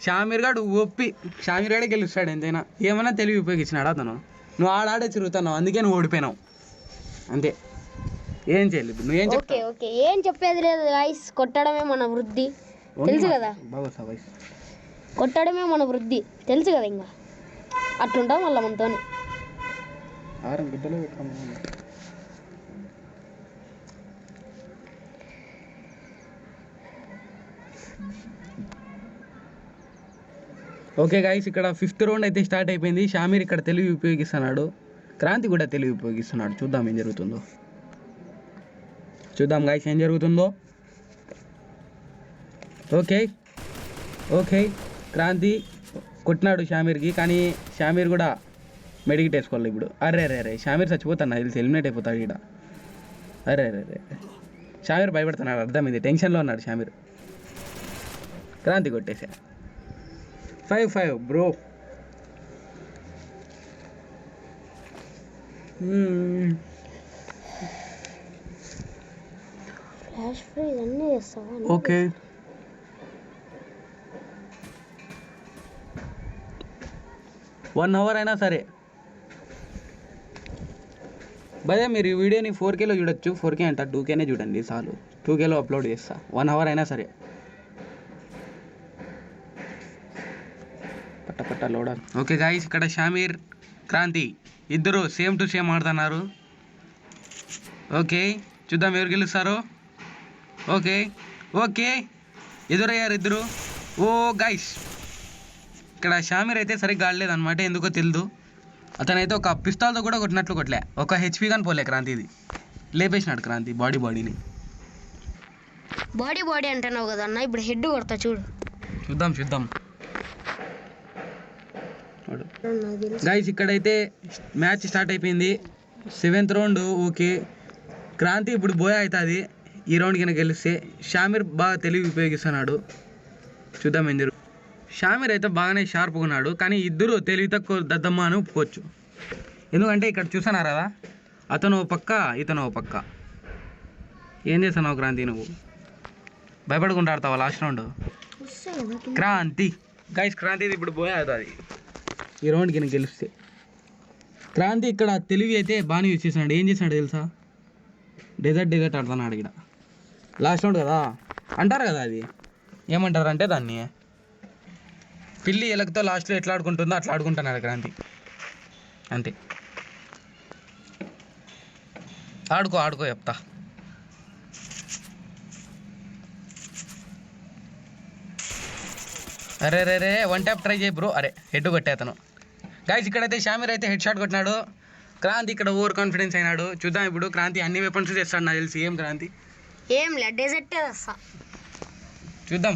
Speaker 2: షామీర్ గాడు ఒప్పి. షామీర్ గాడే గెలుస్తాడు ఎంతైనా. ఏమైనా తెలివి ఉపయోగించినాడు అతను. నువ్వు ఆడాడే తిరుగుతున్నావు, అందుకే నువ్వు ఓడిపోయినావు అంతే. ఏం చేయలేదు. నువ్వేం చెప్తావు?
Speaker 4: ఓకే ఏం చెప్పేది లేదు గైస్. కొట్టడమే మన వృద్ధి, తెలుసు కదా.
Speaker 2: బాగా
Speaker 4: కొట్టడమే మన వృద్ధి, తెలుసు కదా. ఇంకా అట్లుంటాం మళ్ళీ మనతోని.
Speaker 2: ఆరం గుద్దలో పెట్టాము. ఓకే గాయస్, ఇక్కడ 5th రౌండ్ అయితే స్టార్ట్ అయిపోయింది. షామీర్ ఇక్కడ తెలివి ఉపయోగిస్తున్నాడు, క్రాంతి కూడా తెలివి ఉపయోగిస్తున్నాడు. చూద్దాం ఏం జరుగుతుందో. చూద్దాం గాయస్ ఏం జరుగుతుందో. ఓకే ఓకే, క్రాంతి కొట్టినాడు షామీర్కి, కానీ షామీర్ కూడా మెడికిట్ వేసుకోవాలి ఇప్పుడు. అరే షామీర్ చచ్చిపోతాను నాకు తెలిసి, ఎలిమినేట్ అయిపోతాడు ఇక్కడ. అరే షామీర్ భయపడుతున్నాడు, అర్థమైంది, టెన్షన్లో ఉన్నాడు షామీర్. క్రాంతి కొట్టేసా. 5-5 బ్రో.
Speaker 4: ఫ్లాష్ ఫ్రీజ్ అన్నీ చేస్తావా?
Speaker 2: ఓకే, వన్ అవర్ అయినా సరే భయ్యా మీరు ఈ వీడియోని 4Kలో చూడొచ్చు. 4K అంట, 2Kనే చూడండి చాలు. 2Kలో అప్లోడ్ చేస్తా. 1 అవర్ అయినా సరే. పట్ట లోడర్. ఓకే గాయస్, ఇక్కడ షామీర్ క్రాంతి ఇద్దరు సేమ్ టు సేమ్ ఆడుతున్నారు. ఓకే చూద్దాం ఎవరు గెలుస్తారో. ఓకే ఓకే, ఎదురయ్యారు ఇద్దరు. ఓ గాయస్, ఇక్కడ షామీర్ అయితే సరిగ్గా ఆడలేదన్నమాట, ఎందుకో తెలియదు. అతనైతే ఒక పిస్తాల్తో కూడా కొట్టినట్లు కొట్టలే, ఒక HP కానీ పోలే క్రాంతిది. లేపేసినాడు క్రాంతి బాడీని.
Speaker 4: బాడీ అంటున్నావు కదా అన్న, ఇప్పుడు హెడ్ కొడతా చూడు.
Speaker 2: చూద్దాం గైస్, ఇక్కడైతే మ్యాచ్ స్టార్ట్ అయిపోయింది. 7th round. ఓకే, క్రాంతి ఇప్పుడు బోయా అవుతుంది ఈ రౌండ్ కింద గెలిస్తే. షామీర్ బాగా తెలివి ఉపయోగిస్తున్నాడు. చూద్దాం ఏం జరుగుతుంది. షామీర్ అయితే బాగానే షార్ప్గా ఉన్నాడు, కానీ ఇద్దరు తెలివి తక్కువ దద్దమ్మ అని ఒప్పుకోవచ్చు. ఎందుకంటే ఇక్కడ చూస్తున్నారా కదా, అతను ఓ పక్క ఇతను ఓ పక్క. ఏం చేస్తున్నావు క్రాంతి నువ్వు? భయపడుకుంటూ ఆడతావా last round? Kranti guys, Kranti ఇప్పుడు బోయా అవుతుంది ఈ రౌండ్కి నేను గెలిస్తే. క్రాంతి ఇక్కడ తెలివి అయితే బాగానే యూజ్ చేస్తున్నాడు. ఏం చేసినాడు తెలుసా? డెజర్ట్ ఆడుతున్నాడు ఇక్కడ. లాస్ట్ రౌండ్ కదా అంటారు కదా, అది ఏమంటారు అంటే దాన్ని పిల్లి ఎలకతో లాస్ట్లో ఎట్లా ఆడుకుంటుందో అట్లా ఆడుకుంటున్నాడు క్రాంతి. అంతే, ఆడుకో చెప్తా. అరే 1 ట్యాప్ ట్రై చేయి బ్రో. అరే హెడ్ కొట్టే అతను. గాయస్, ఇక్కడైతే షామీర్ అయితే హెడ్ షాట్ కొట్టినాడు. క్రాంతి ఇక్కడ ఓవర్ కాన్ఫిడెన్స్ అయినాడు. చూద్దాం ఇప్పుడు క్రాంతి అన్ని వెపన్స్ చేస్తాడు నాకు తెలిసి. ఏం క్రాంతి?
Speaker 4: ఏం లే, డెజర్ట్ చేస్తా.
Speaker 2: చూద్దాం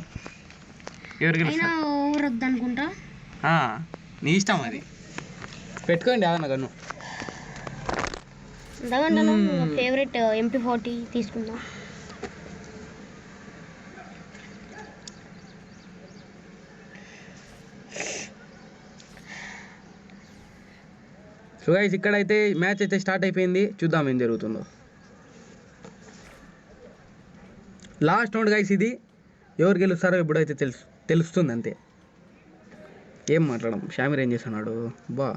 Speaker 2: ఎవరికి
Speaker 4: ఊరొద్దనుకుంటా.
Speaker 2: నీ ఇష్టం, అది పెట్టుకోండి. అదన్న గన్ను
Speaker 4: ఫేవరెట్ MP40 తీసుకుందాం.
Speaker 2: సో గైస్, ఇక్కడైతే మ్యాచ్ అయితే స్టార్ట్ అయిపోయింది. చూద్దాం ఏం జరుగుతుందో. లాస్ట్ రౌండ్ గైస్ ఇది. ఎవరు గెలుస్తారో ఇప్పుడైతే తెలుస్తుంది అంతే. ఏం మాట్లాడడం. షామీర్ ఏం చేస్తున్నాడు? బా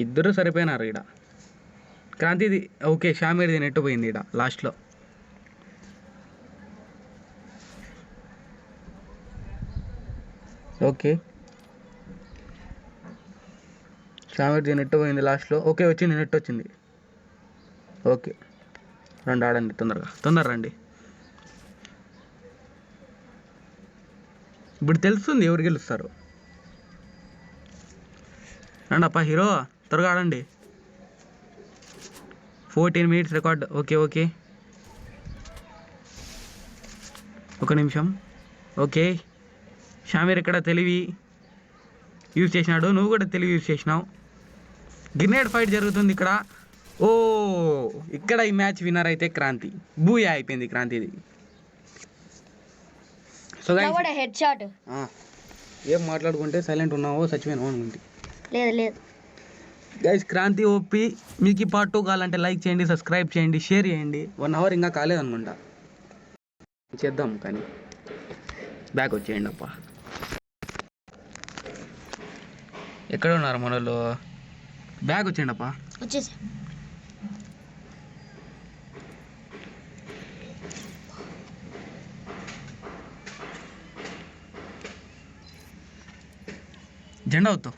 Speaker 2: ఇద్దరు సరిపోయినారు ఇక్కడ. క్రాంతిది ఓకే, షామీర్ది నెట్టు పోయింది ఇక్కడ లాస్ట్లో. ఓకే, షామీర్ది నెట్ పోయింది లాస్ట్లో. ఓకే, వచ్చింది, నెట్ వచ్చింది. ఓకే, రండి ఆడండి, తొందర రండి. ఇప్పుడు తెలుస్తుంది ఎవరు గెలుస్తారు. రండి అప్ప హీరో, త్వరగా ఆడండి. 14 minutes రికార్డ్. ఓకే, ఒక నిమిషం. ఓకే, షామీర్ ఇక్కడ తెలివి యూజ్ చేసినాడు, నువ్వు కూడా తెలివి యూజ్ చేసినావు. గ్రెనేడ్ ఫైట్ జరుగుతుంది ఇక్కడ. ఓ, ఇక్కడ ఈ మ్యాచ్ విన్నర్ అయితే క్రాంతి. బూయా అయిపోయింది క్రాంతిది. So
Speaker 4: head shot.
Speaker 2: ఏం మాట్లాడుకుంటే సైలెంట్ ఉన్నావో చచ్చిపోయినావు అనుకుంటే.
Speaker 4: లేదు
Speaker 2: గైస్, క్రాంతి ఓపి. మీకు ఈ పార్ట్ 2 కావాలంటే లైక్ చేయండి, సబ్స్క్రైబ్ చేయండి, షేర్ చేయండి. 1 hour ఇంకా కాలేదనుకుంటా, చేద్దాం. కానీ బ్యాక్ వచ్చేయండి అప్ప. ఎక్కడ ఉన్నారు మన వాళ్ళు? బ్యాగ్ వచ్చేయండి అప్ప.
Speaker 4: వచ్చేసి
Speaker 2: జెండా అవుతావు.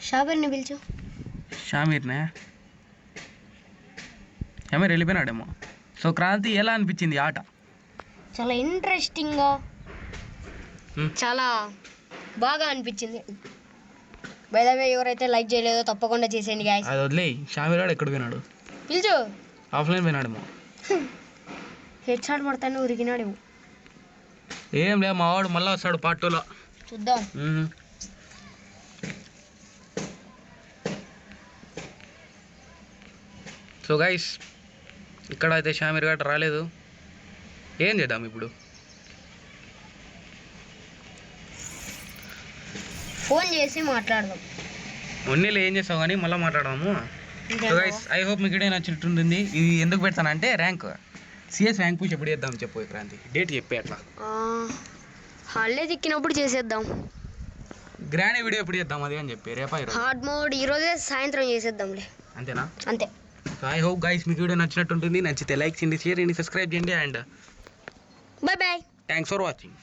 Speaker 4: షాబర్ని పిలిచు.
Speaker 2: షామీర్నే. షామీర్ వెళ్ళిపోయినాడేమో. సో క్రాంతి ఎలా అనిపించింది ఆట?
Speaker 4: చాలా ఇంట్రెస్టింగ్గా
Speaker 2: Hmm.
Speaker 4: చాలా బాగా అనిపించింది. బై ద వే ఎవరైతే లైక్ చేయలేదో తప్పకుండా చేసేయండి గాయస్.
Speaker 2: అది వదిలేయి. షామీర్ వాడు ఎక్కడ పోయినాడు?
Speaker 4: పిలిచు.
Speaker 2: ఆఫ్లైన్ పోయినాడేమో.
Speaker 4: హెడ్ షాట్ పడతాను ఉరికినాడేమో.
Speaker 2: ఏం లేదు, మా వాడు మళ్ళీ వస్తాడు పార్ట్ 2లో.
Speaker 4: చూద్దాం.
Speaker 2: సో గైస్, ఇక్కడ అయితే షామీర్ గట్ట రాలేదు. ఏం చేద్దాం ఇప్పుడు?
Speaker 4: ఫోన్ చేసి మాట్లాడదాం.
Speaker 2: ఉన్నీళ్ళు ఏం చేస్తావు కానీ మళ్ళీ మాట్లాడదాము. సో గైస్, ఐ హోప్ మీకు వీడియో నచ్చినట్టుంటుంది. ఇది ఎందుకు పెడతానంటే ర్యాంక్ సిఎస్ ర్యాంక్ పుష్ ఎప్పుడు చేద్దాం చెప్పు క్రాంతి, డేట్ చెప్పే. అట్లా
Speaker 4: హాలిడే తిక్కినప్పుడు చేసేద్దాం.
Speaker 2: గ్రాండ్ వీడియో ఎప్పుడు చేద్దాం అది అని చెప్పి. రేపా ఈరోజు?
Speaker 4: హార్డ్ మోడ్ ఈరోజే సాయంత్రం చేసేద్దాంలే.
Speaker 2: అంతేనా?
Speaker 4: అంతే.
Speaker 2: సో ఐ హోప్ గైస్ మీకు వీడియో నచ్చినట్టుంటుంది. నచ్చితే లైక్ చేయండి, షేర్ చేయండి, సబ్స్క్రైబ్ చేయండి. And
Speaker 4: bye bye.
Speaker 2: Thanks for watching.